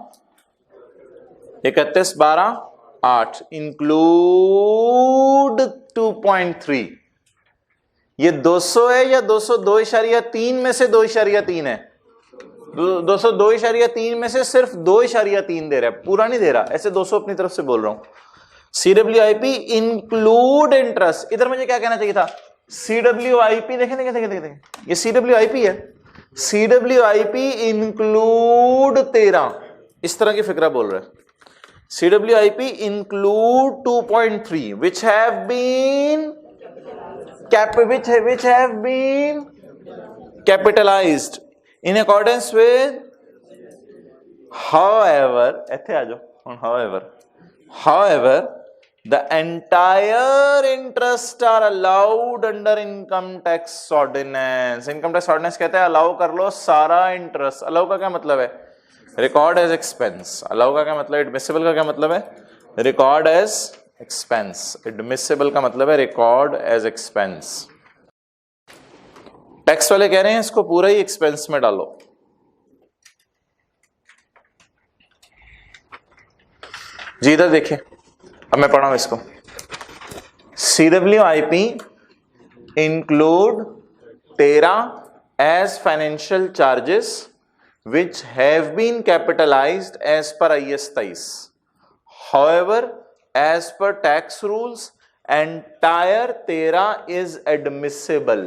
31/12/8 इंक्लूड 2.3। ये 200 है या 202.3 में से 2.3 है? 202.3 में से सिर्फ 2.3 दे रहा है, पूरा नहीं दे रहा। ऐसे 200 अपनी तरफ से बोल रहा हूं। CWIP इंक्लूड इंटरेस्ट, इधर मुझे क्या कहना चाहिए था? CWIP देखें, ये CWIP है। CWIP इंक्लूड 13, इस तरह की फिक्रा बोल रहा है। CWIP include 2.3 which have been capitalized in accordance with however the entire interest are allowed under income tax ordinance। Income tax ordinance कहता है अलाउ कर लो सारा इंटरेस्ट। अलाउ का क्या मतलब है? Record as expense. अलाउ का क्या मतलब है? एडमिसिबल का क्या मतलब है? Record as expense. एडमिसिबल का मतलब है रिकॉर्ड एज एक्सपेंस। टैक्स वाले कह रहे हैं इसको पूरा ही एक्सपेंस में डालो। जी इधर देखिए, अब मैं पढ़ा हूं इसको। CWIP include 13 as financial charges which have been capitalized as per IS 23. However, as per tax rules, entire 13 is admissible.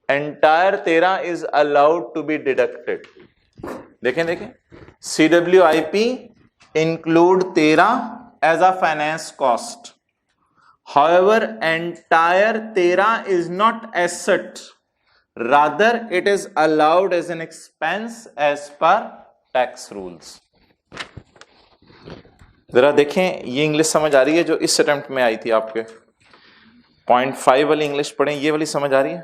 Entire 13 is allowed to be deducted. देखें CWIP include 13 as a finance cost. However, entire 13 is not asset. Rather, it is allowed as an expense as per tax rules. जरा देखें ये इंग्लिश समझ आ रही है जो इस अटेम्प्ट में आई थी आपके? 0.5 वाली इंग्लिश पढ़ें, ये वाली समझ आ रही है?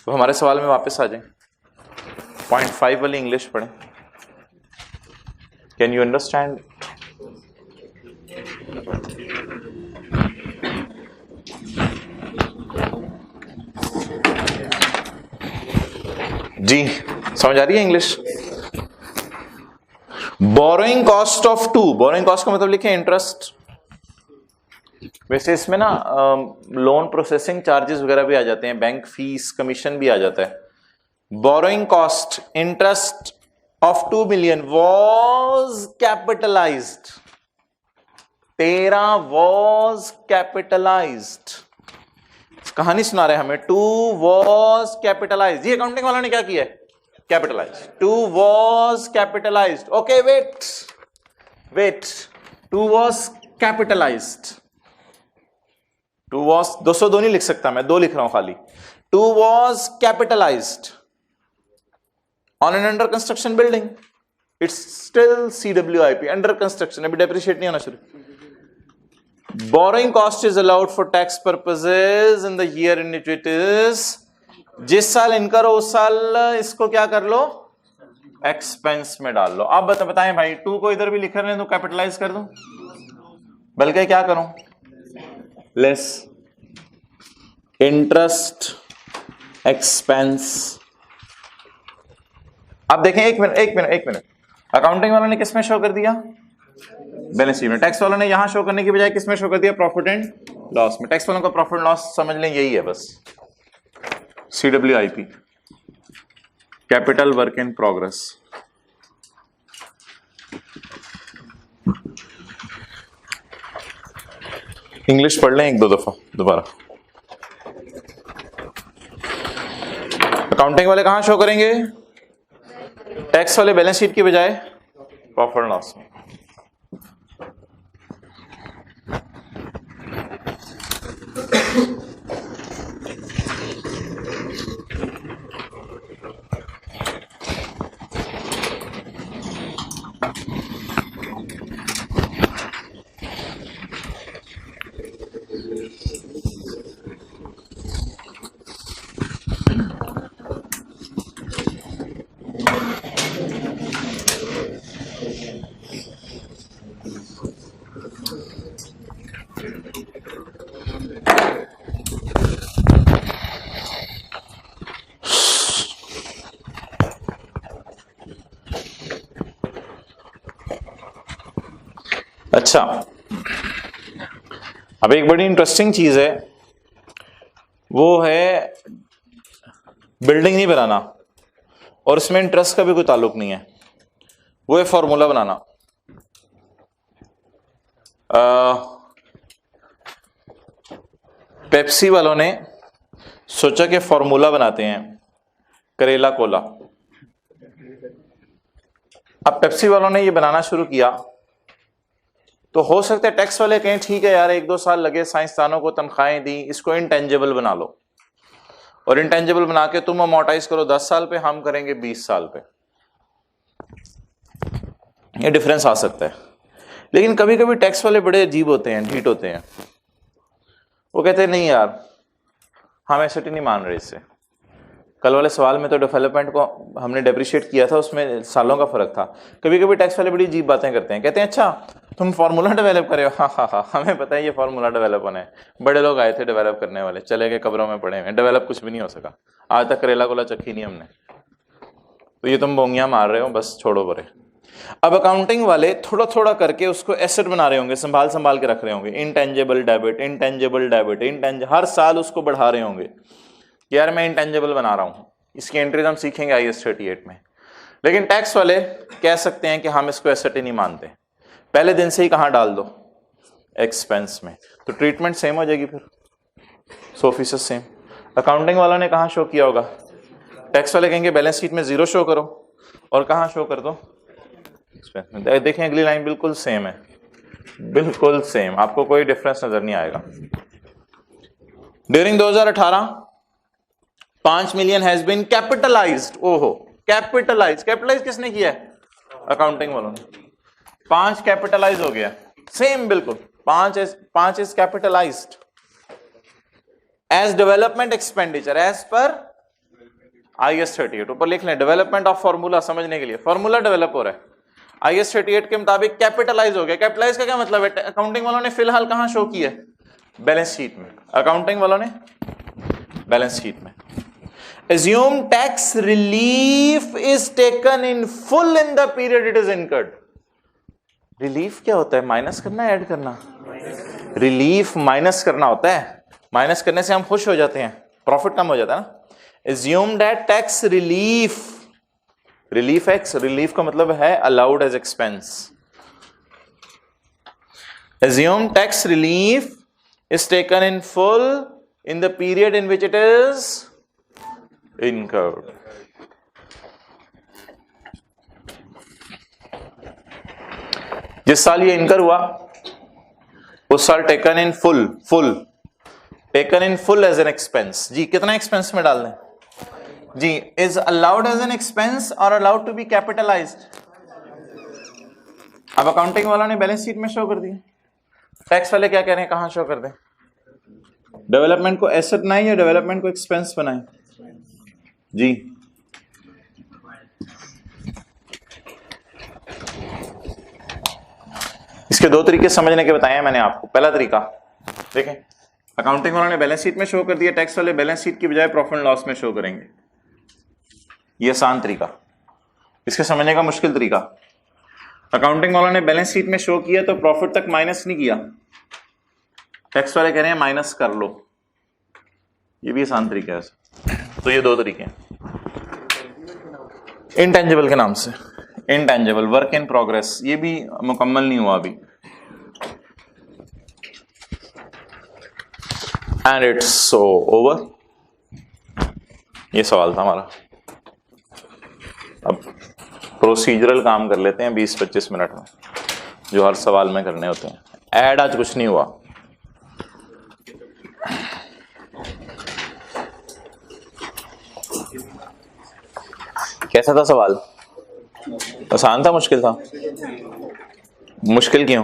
तो हमारे सवाल में वापस आ जाएं। 0.5 वाली इंग्लिश पढ़ें। Can you understand? जी समझ आ रही है English? Borrowing cost of 2, borrowing cost का मतलब लिखे इंटरेस्ट। वैसे इसमें ना लोन प्रोसेसिंग चार्जेस वगैरह भी आ जाते हैं, बैंक फीस, कमीशन भी आ जाता है। Borrowing cost interest of 2 million was capitalized 13 was capitalised. कहानी सुना रहे हमें, 2 वॉज कैपिटलाइज्ड। ये अकाउंटिंग वालों ने क्या किया है? Capitalised. 2 was capitalised. Okay wait 2 was capitalised. 2 was 202 नहीं लिख सकता मैं, 2 लिख रहा हूं खाली। 2 was capitalised on an under construction building. It's still CWIP, under construction, अभी डेप्रिशिएट नहीं होना शुरू। Borrowing cost is allowed for tax purposes in the year in which it is. जिस साल इनकर हो उस साल इसको क्या कर लो? एक्सपेंस में डाल लो। आप बताएं भाई, 2 को इधर भी लिख रहे हैं तो कैपिटलाइज कर दूं, बल्कि क्या करूं? Less interest expense. आप देखें, एक मिनट, अकाउंटिंग वालों ने किस में शो कर दिया? बैलेंस शीट में। टैक्स वालों ने यहां शो करने की बजाय किस में शो कर दिया? प्रॉफिट एंड लॉस में। टैक्स वालों का प्रॉफिट एंड लॉस समझ लें यही है बस, CWIP, capital work in progress. English पढ़ लें एक दो दफा दोबारा। अकाउंटिंग वाले कहां शो करेंगे? टैक्स वाले बैलेंस शीट की बजाय प्रॉफिट एंड लॉस में। अच्छा, अब एक बड़ी इंटरेस्टिंग चीज है, वो है बिल्डिंग नहीं बनाना और इसमें इंटरेस्ट का भी कोई ताल्लुक नहीं है, वो है फॉर्मूला बनाना। पेप्सी वालों ने सोचा कि फॉर्मूला बनाते हैं करेला कोला। अब पेप्सी वालों ने ये बनाना शुरू किया तो हो सकता है टैक्स वाले कहें ठीक है यार, 1-2 साल लगे, साइंसदानों को तनख्वाहें दी, इसको इंटेंजिबल बना लो, और इंटेंजिबल बना के तुम अमोर्टाइज करो 10 साल पे, हम करेंगे 20 साल पे। ये डिफरेंस आ सकता है। लेकिन कभी कभी टैक्स वाले बड़े अजीब होते हैं, ढीठ होते हैं। वो कहते हैं नहीं यार, हम एसेट नहीं मान रहे इससे। कल वाले सवाल में तो डेवलपमेंट को हमने डेप्रिशिएट किया था, उसमें सालों का फर्क था। कभी कभी टैक्स वाले बड़ी अजीब बातें करते हैं, कहते हैं अच्छा तुम फार्मूला डेवलप करे हो? हाँ, हमें पता है ये फार्मूला डेवलप होना है। बड़े लोग आए थे डेवलप करने वाले, चले गए कब्रों में पड़े हैं, डेवलप कुछ भी नहीं हो सका। आज तक करेला कोला चखी नहीं हमने, तो ये तुम बोंगियां मार रहे हो, बस छोड़ो परे। अब अकाउंटिंग वाले थोड़ा थोड़ा करके उसको एसेट बना रहे होंगे, संभाल के रख रहे होंगे। इंटेंजिबल डेबिट, हर साल उसको बढ़ा रहे होंगे। यार मैं इंटेंजिबल बना रहा हूं, इसकी एंट्रीज हम सीखेंगे IAS 38 में। लेकिन टैक्स वाले कह सकते हैं कि हम इसको एसेट ही नहीं मानते, पहले दिन से ही कहां डाल दो? एक्सपेंस में। तो ट्रीटमेंट सेम हो जाएगी फिर, 100% सेम। अकाउंटिंग वालों ने कहां शो किया होगा? टैक्स वाले कहेंगे बैलेंस शीट में 0 शो करो, और कहां शो कर दो? एक्सपेंस में। देखें अगली लाइन बिल्कुल सेम है, बिल्कुल सेम, आपको कोई डिफरेंस नजर नहीं आएगा। During 2018 5 million has been capitalised. ओहो, कैपिटलाइज किसने किया है? अकाउंटिंग वालों ने। 5 कैपिटलाइज हो गया, सेम बिल्कुल। 5 is capitalised as development expenditure as per IAS 38। ऊपर लिख लें डेवलपमेंट ऑफ फॉर्मूला, समझने के लिए फॉर्मूला डेवलप हो रहा है। IAS 38 के मुताबिक कैपिटलाइज हो गया। कैपिटलाइज का क्या मतलब है? अकाउंटिंग वालों ने फिलहाल कहां शो किया है? बैलेंस शीट में। अकाउंटिंग वालों ने बैलेंस शीट में। Assume tax relief is taken in full in the period it is incurred. Relief क्या होता है? माइनस करना, ऐड करना? रिलीफ माइनस करना होता है। माइनस करने से हम खुश हो जाते हैं, प्रॉफिट कम हो जाता है ना। Assume that tax relief, relief का मतलब है allowed as expense। assume tax relief is taken in full in the period in which it is incurred. जिस साल ये इनकर हुआ उस साल taken in full taken in full as an expense. जी कितना एक्सपेंस में डाल दें? जी is allowed as an expense और अलाउड टू बी कैपिटलाइज्ड। अब अकाउंटिंग वालों ने बैलेंस शीट में शो कर दिया, टैक्स वाले क्या कह रहे हैं, कहां शो कर दें? डेवलपमेंट को एसेट बनाए या डेवलपमेंट को एक्सपेंस बनाए? जी इसके दो तरीके समझने के बताए हैं मैंने आपको। पहला तरीका देखें, अकाउंटिंग वालों ने बैलेंस शीट में शो कर दिया, टैक्स वाले बैलेंस शीट की बजाय प्रॉफिट एंड लॉस में शो करेंगे। ये आसान तरीका। इसके समझने का मुश्किल तरीका, अकाउंटिंग वालों ने बैलेंस शीट में शो किया तो प्रॉफिट तक माइनस नहीं किया, टैक्स वाले कह रहे हैं माइनस कर लो। ये भी आसान तरीका है। तो ये दो तरीके हैं इंटेंजिबल के नाम से। इंटेंजिबल वर्क इन प्रोग्रेस, ये भी मुकम्मल नहीं हुआ अभी। And it's so over. ये सवाल था हमारा। अब प्रोसीजरल काम कर लेते हैं 20-25 मिनट में, जो हर सवाल में करने होते हैं। ऐड आज कुछ नहीं हुआ। कैसा था सवाल? आसान था, मुश्किल था? मुश्किल क्यों?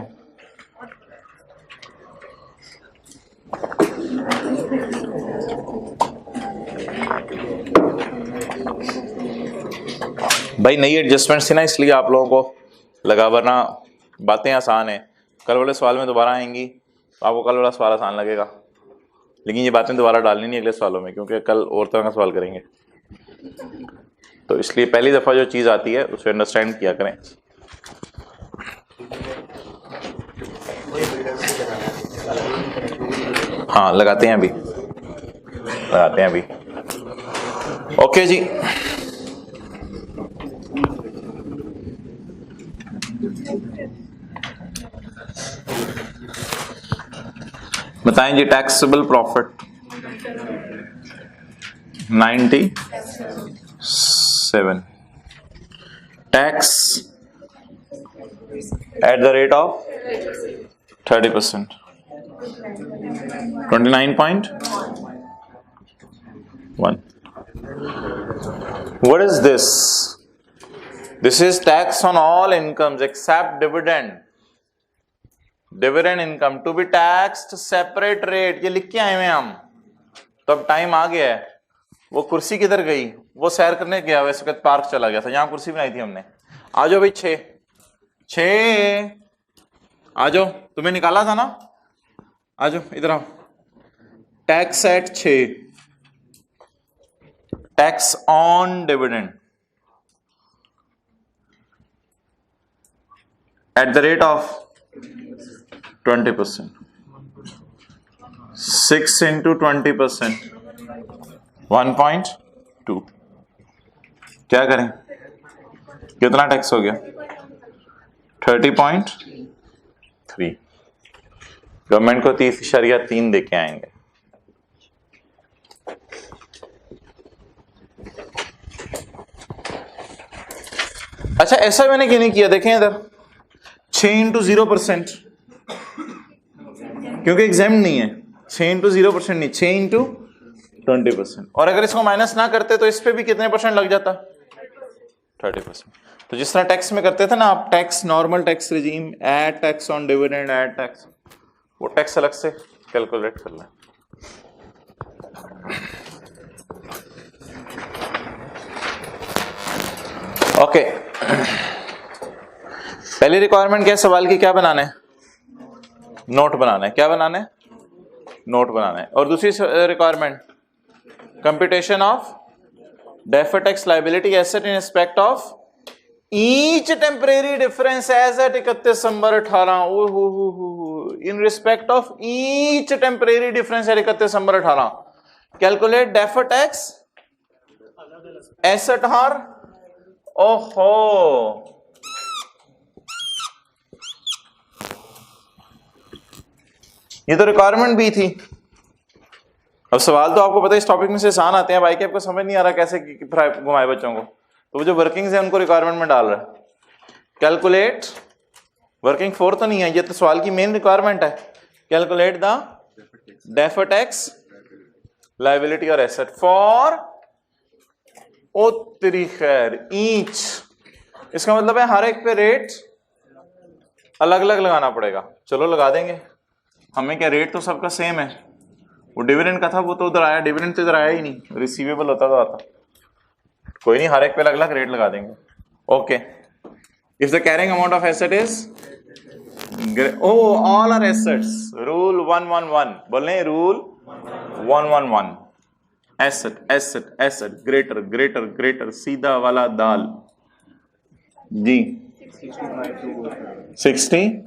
भाई नई एडजस्टमेंट थी ना, इसलिए आप लोगों को लगा, वरना बातें आसान है। कल वाले सवाल में दोबारा आएंगी तो आपको कल वाला सवाल आसान लगेगा, लेकिन ये बातें दोबारा डालनी नहीं अगले सवालों में, क्योंकि कल और तरह का सवाल करेंगे। तो इसलिए पहली दफा जो चीज आती है उसे अंडरस्टैंड किया करें। हाँ लगाते हैं अभी, लगाते हैं अभी। ओके जी, बताएं जी। Taxable profit 97, tax at the rate of 30%, 29.1. What is this? This is tax on all incomes except dividend. Dividend income to be taxed separate rate. ये लिख के आए हैं हम। तो अब टाइम आ गया है। वो कुर्सी किधर गई? वो सैर करने गया, वैसे वक्त पार्क चला गया था, यहाँ कुर्सी बनाई थी हमने। आ जाओ भाई, 6 आ जाओ, तुम्हें निकाला था ना, आ जाओ इधर आओ। Tax at 6, tax on dividend eight the rate of 20%, 6 into 20%, 1.2। क्या करें, कितना टैक्स हो गया? 30.3। गवर्नमेंट को 30.3 दे के आएंगे। अच्छा ऐसा मैंने क्यों नहीं किया? देखें इधर, 6 into 0%, क्योंकि एग्जाम नहीं है। 6 into 0% नहीं, 6 into 20%। और अगर इसको माइनस ना करते तो इस पे भी कितने परसेंट लग जाता? 30%। तो जिस तरह टैक्स में करते थे ना आप, tax normal tax regime, add tax on dividend, add tax, वो टैक्स अलग से कैलकुलेट कर लें। ओके, पहली रिक्वायरमेंट क्या है सवाल की? क्या बनाना है? नोट बनाना है। क्या बनाना है? नोट बनाना है। और दूसरी requirement, computation of deferred tax liability asset in respect of each temporary difference as at 31 December 18 in respect of each temporary difference at 31 December 18 calculate deferred tax asset har ओहो ये तो रिक्वायरमेंट भी थी। अब सवाल तो आपको पता है इस टॉपिक में से आसान आते हैं, भाई कि आपको समझ नहीं आ रहा कैसे घुमाए बच्चों को, तो वो जो वर्किंग्स है उनको रिक्वायरमेंट में डाल रहा है। कैलकुलेट वर्किंग 4 तो नहीं है, ये तो सवाल की मेन रिक्वायरमेंट है। Calculate the deferred tax liability और एसेट फॉर ओ तेरी खैर ईच। इसका मतलब है हर एक पे रेट अलग अलग लगाना पड़ेगा। चलो लगा देंगे, हमें क्या रेट तो सबका सेम है। वो डिविडेंड का था वो तो उधर आया, डिविडेंड तो इधर आया ही नहीं, रिसीवेबल होता तो आता। कोई नहीं, हर एक पे अलग अलग रेट लगा देंगे। Okay, if the carrying amount of asset is all are assets, rule 111 बोले, rule 111, asset asset asset greater greater greater, सीधा वाला दाल जी। 60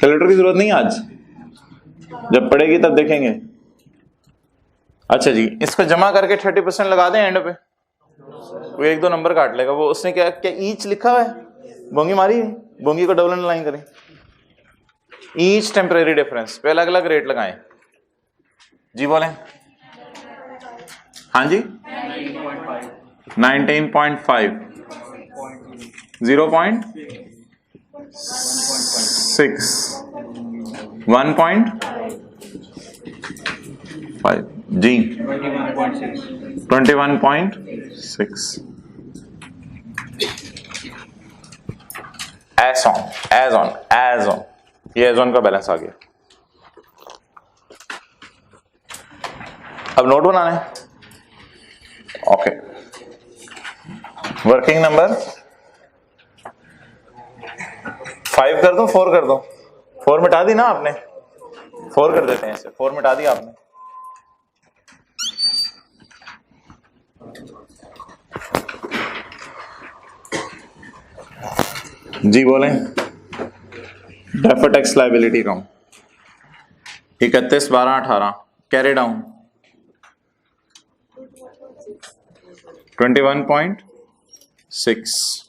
कैलकुलेटर की जरूरत नहीं आज, जब पड़ेगी तब देखेंगे। अच्छा जी, इसको जमा करके 30% लगा दें एंड पे, वो 1-2 नंबर काट लेगा वो। उसने क्या क्या ईच लिखा हुआ है, बोंगी मारी है, बोंगी को डबल अंडरलाइन करें। ईच टेम्परेरी डिफरेंस पे अलग अलग रेट लगाएं जी। बोले हाँ जी, 19.5, 0.6, 1.5 जी, 21.6। As on as on as on, ये एज ऑन का बैलेंस आ गया। अब नोट बनाना है। ओके, वर्किंग नंबर 5 कर दो, 4 कर दो। 4 मिटा दी ना आपने, 4 कर देते हैं इसे, 4 मिटा दिया आपने। जी बोलें, deferred tax liability account 31/12/18 carry down 21.6।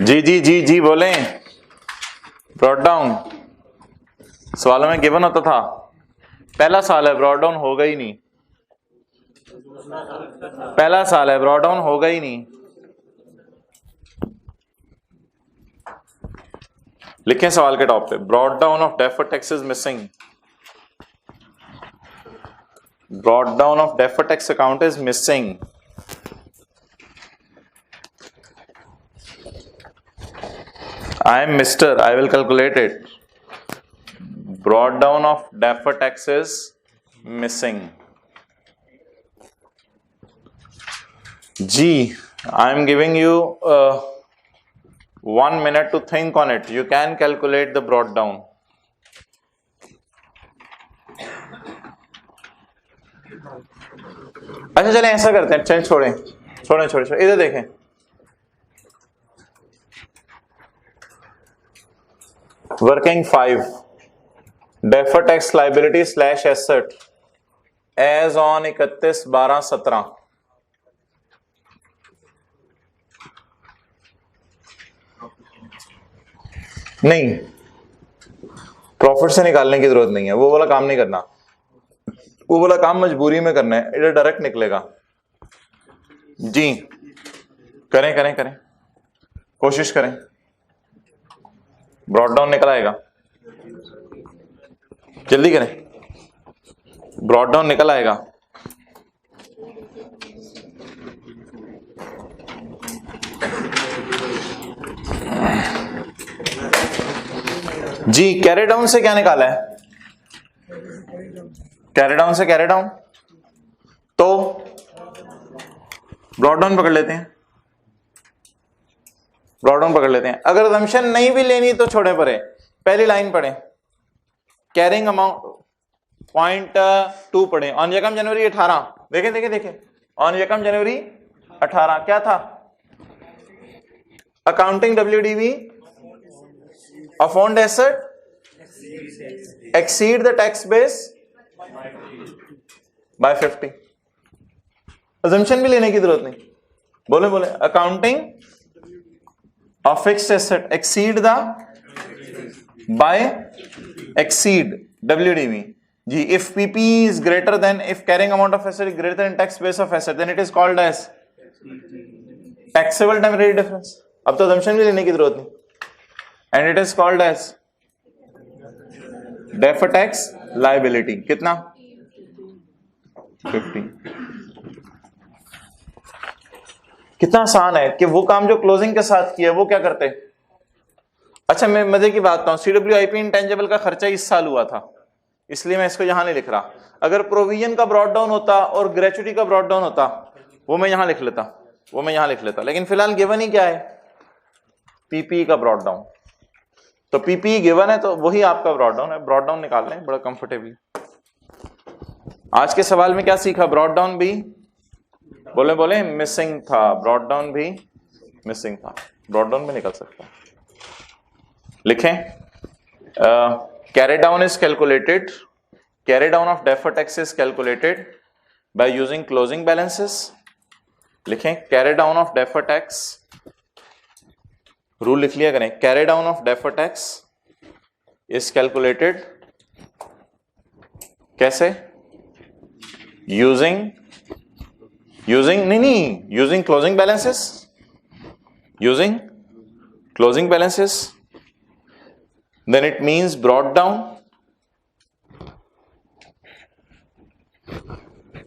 जी जी जी जी बोलें, ब्रॉड डाउन सवालों में गिवन होता था, पहला साल है ब्रॉड डाउन होगा ही नहीं, पहला साल है ब्रॉड डाउन होगा ही नहीं। लिखें सवाल के टॉप पे, brought down of deferred tax is missing, brought down of deferred tax account is missing. I am Mr. I will calculate it. Brought down of deferred tax is missing. G, I am giving you 1 minute to think on it. You can calculate the brought down. अच्छा चलें ऐसा करते हैं, चलें छोड़ें छोड़ें छोड़ें छोड़ें, इधर देखें। Working 5 deferred tax liability / asset as on 31/12/17। नहीं, प्रॉफिट से निकालने की जरूरत नहीं है, वो वाला काम नहीं करना, वो वाला काम मजबूरी में करना है, इधर डायरेक्ट निकलेगा जी। करें करें करें, कोशिश करें, ब्रॉड डाउन निकल आएगा, जल्दी करें, ब्रॉड डाउन निकल आएगा। जी कैरी डाउन से क्या निकाला है, कैरी डाउन से कैरी डाउन, तो ब्रॉड डाउन पकड़ लेते हैं, ब्रॉड डाउन पकड़ लेते हैं। अगर असम्पशन नहीं भी लेनी तो छोड़े परे, पहली लाइन पढ़े, कैरिंग अमाउंट 0.2 पढ़े, ऑन यकम जनवरी 18, देखें देखें देखें, ऑन यकम जनवरी 18 क्या था, accounting WDV A found asset exceed the tax base by 50. assumption भी लेने की जरूरत नहीं, बोले बोले accounting of fixed asset exceed the by exceed WDV ji. if PP is greater than, if carrying amount of asset is greater than tax base of asset, then it is called as taxable temporary difference. अब तो assumption भी लेने की जरूरत नहीं, and it is called as deferred tax liability. कितना 50. कितना आसान है कि वो काम जो क्लोजिंग के साथ किया वो क्या करते हैं. अच्छा मैं मजे की बात बताऊं, CWIP इंटेंजिबल का खर्चा इस साल हुआ था, इसलिए मैं इसको यहां नहीं लिख रहा. अगर प्रोविजन का ब्रॉड डाउन होता और ग्रेचुटी का ब्रॉड डाउन होता वो मैं यहां लिख लेता, लेकिन फिलहाल गिवन ही क्या है, पीपी का ब्रॉड डाउन. तो पीपी गिवन है तो वही आपका ब्रॉड डाउन है. ब्रॉड डाउन निकाल लें बड़ा कंफर्टेबली. आज के सवाल में क्या सीखा, ब्रॉड डाउन भी बोले मिसिंग था, ब्रॉड डाउन भी मिसिंग था. ब्रॉड डाउन में निकल सकता है. लिखें carry down is calculated, carry down of deferred tax is calculated by using closing balances. लिखें carry down of deferred tax, rule लिख लिया करें, carry down of deferred tax is calculated कैसे, using closing balances, then it means brought down.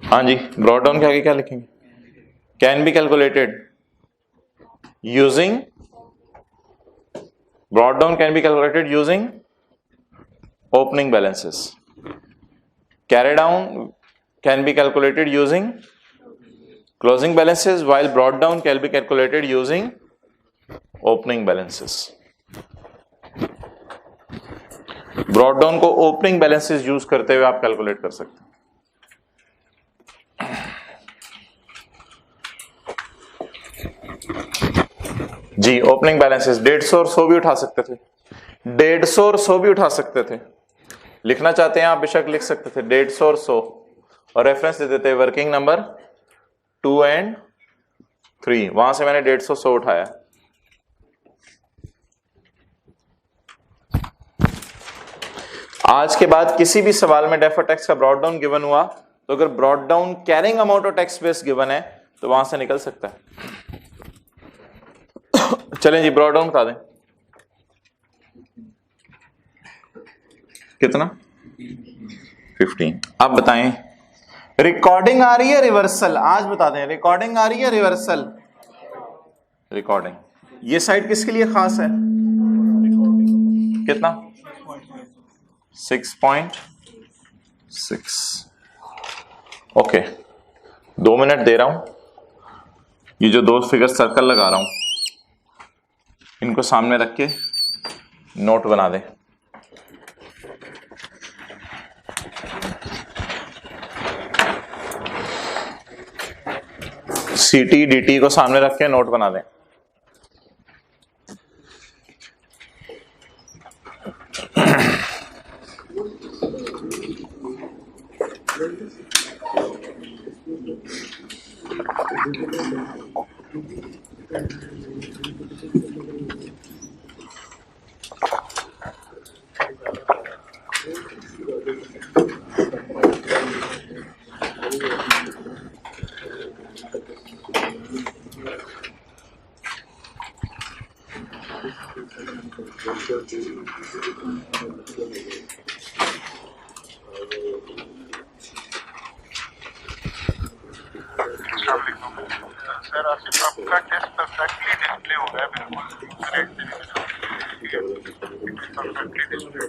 हाँ जी, brought down के आगे क्या लिखेंगे, can be calculated using, brought down can be calculated using opening balances. Carry down can be calculated using closing balances, while brought down can be calculated using opening balances. Brought down को ओपनिंग बैलेंसेस यूज करते हुए आप कैलकुलेट कर सकते हैं. जी ओपनिंग बैलेंसेस 150 और 100 भी उठा सकते थे, 150 और 100 भी उठा सकते थे. लिखना चाहते हैं आप बेशक लिख सकते थे 150 और 100, और रेफरेंस दे देते वर्किंग नंबर 2 और 3. वहां से मैंने 150 100 उठाया. आज के बाद किसी भी सवाल में डेफर्ड टैक्स का ब्रॉड डाउन गिवन हुआ तो अगर brought down carrying amount of tax base given है तो वहां से निकल सकता है. चलें जी ब्रॉड डाउन बता दें कितना 15. आप बताएं रिकॉर्डिंग आ रही है रिवर्सल, आज बता दें रिकॉर्डिंग आ रही है रिवर्सल. रिकॉर्डिंग ये साइड किसके लिए खास है, कितना 6.6. ओके 2 मिनट दे रहा हूं. ये जो 2 फिगर सर्कल लगा रहा हूं इनको सामने रख के नोट बना दें. सीटी डीटी को सामने रख के नोट बना दें. सर आसिफ आपका टेस्ट परफेक्टली डिस्प्ले हो रहा है, बिल्कुल करेक्ट परफेक्टली डिस्प्ले.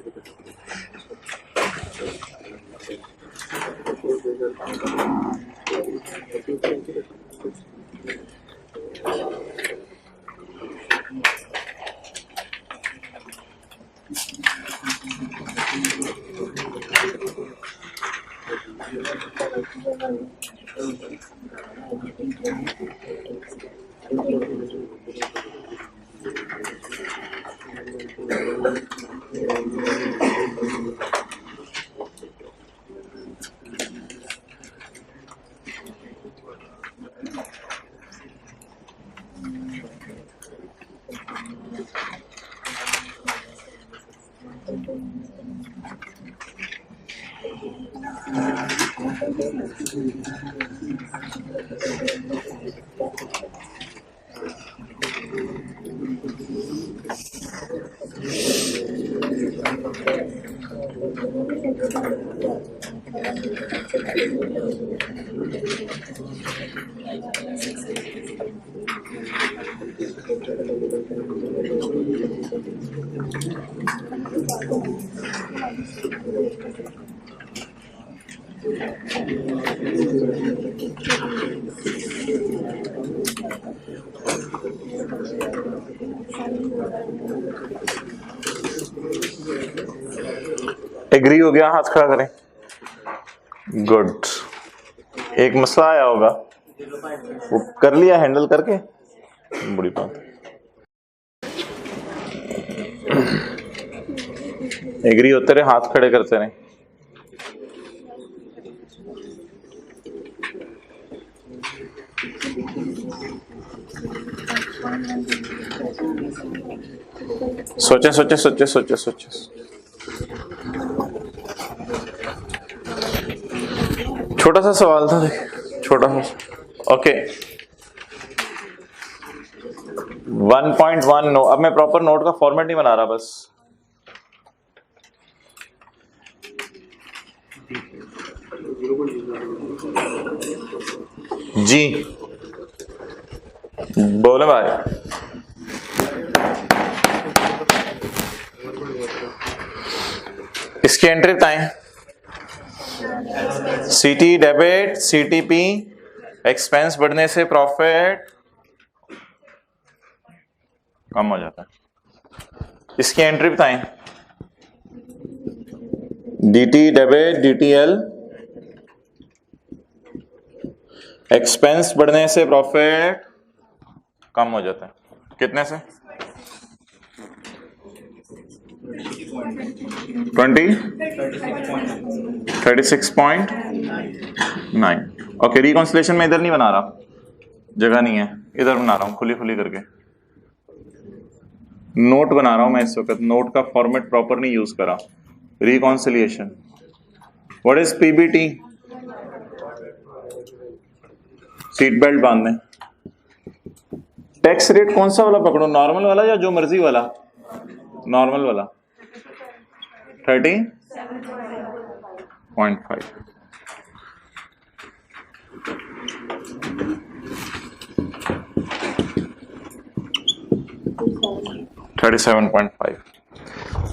एग्री हो गया? हाथ खड़ा करें। गुड। एक मसला आया होगा, वो कर लिया हैंडल करके, बड़ी बात। एग्री होते रहे, हाथ खड़े करते रहे। सोचे सोचे सोचे सोचे सोचे। छोटा सा सवाल था, देखिए छोटा सा। Okay 1.1 no. अब मैं प्रॉपर नोट का फॉर्मेट नहीं बना रहा, बस जी बोले भाई। इसकी एंट्री बताएं। सीटी डेबिट, सीटीपी एक्सपेंस बढ़ने से प्रॉफिट कम हो जाता है। इसकी एंट्री बताएं। डीटी डेबिट, डीटीएल एक्सपेंस बढ़ने से प्रॉफिट कम हो जाता है। कितने से? 36.9। ओके रिकॉन्सिलेशन में इधर नहीं बना रहा, जगह नहीं है, इधर बना रहा हूं खुली खुली करके। नोट बना रहा हूं मैं इस वक्त, नोट का फॉर्मेट प्रॉपर नहीं यूज करा। Reconciliation. What is PBT? Seat belt बांधने। टैक्स रेट कौन सा वाला पकड़ो, नॉर्मल वाला या जो मर्जी वाला? नॉर्मल वाला 30.5।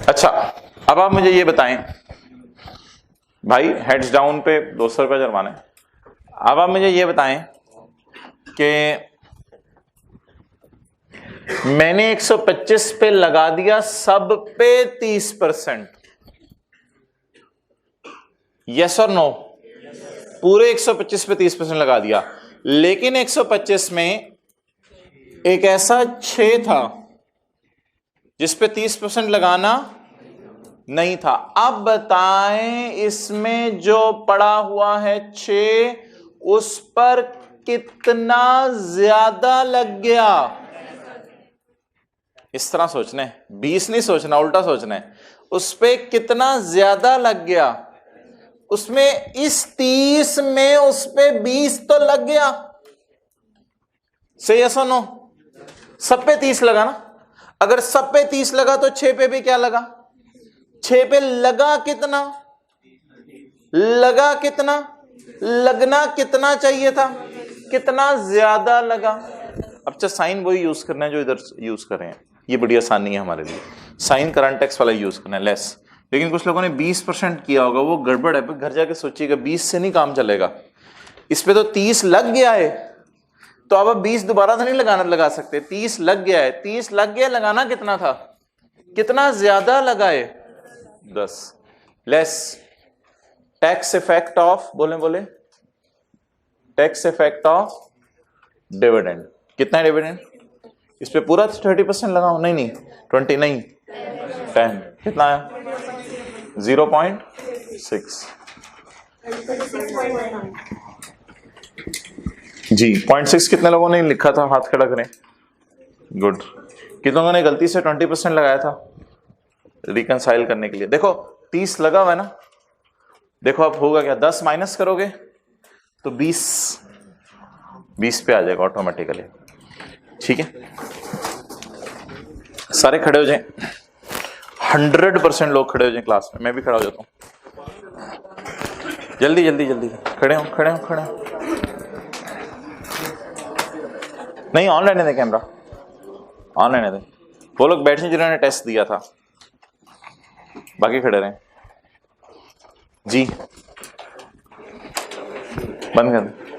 अच्छा अब आप मुझे ये बताएं भाई, हेड्स डाउन पे 200 रुपये जुर्माना है। अब आप मुझे ये बताएं कि मैंने 125 पे लगा दिया सब पे 30%, यस और नो? पूरे 125 पे 30% लगा दिया, लेकिन 125 में एक ऐसा 6 था जिस पे 30% लगाना नहीं था। अब बताएं इसमें जो पड़ा हुआ है 6, उस पर कितना ज्यादा लग गया? इस तरह सोचना है, 20 नहीं सोचना, उल्टा सोचना है। उस पे कितना ज्यादा लग गया? उसमें इस 30 में उस पे 20 तो लग गया। सही है सुनो? सब पे 30 लगा ना? अगर सब पे 30 लगा तो 6 पे भी क्या लगा? 6 पे लगा कितना? लगा कितना? लगना कितना चाहिए था? कितना ज्यादा लगा? अच्छा साइन वही यूज करना है जो इधर यूज कर रहे हैं, ये बड़ी आसानी है हमारे लिए। साइन करंट टैक्स वाला यूज करना है, लेस। लेकिन कुछ लोगों ने 20% किया होगा, वो गड़बड़ है। घर जाके सोचिएगा 20 से नहीं काम चलेगा। इस पे तो 30 लग गया है, तो अब 20 दोबारा तो नहीं लगा सकते। 30 लग गया है, 30 लग गया, लगाना कितना था? कितना ज्यादा लगाए? 10 लेस। टैक्स इफेक्ट ऑफ, बोले टैक्स इफेक्ट ऑफ डिविडेंड। कितना है डिविडेंड? इस पे पूरा 30% लगाओ। नहीं 20 नहीं, 10 कितना आया 0.6 जी 0.6 कितने लोगों ने लिखा था, हाथ खड़ा करें। गुड। कितने लोगों ने गलती से 20% लगाया था रिकंसाइल करने के लिए? देखो 30 लगा हुआ है ना, देखो अब होगा क्या, 10 माइनस करोगे तो 20 पे आ जाएगा ऑटोमेटिकली। ठीक है, सारे खड़े हो जाएं, 100% लोग खड़े हो जाएं क्लास में, मैं भी खड़ा हो जाता हूं। जल्दी जल्दी जल्दी खड़े हो खड़े हो खड़े हो। नहीं ऑन रहने दे, कैमरा ऑन रहने दे। वो लोग बैठे जिन्होंने टेस्ट दिया था, बाकी खड़े रहे जी। बंद कर।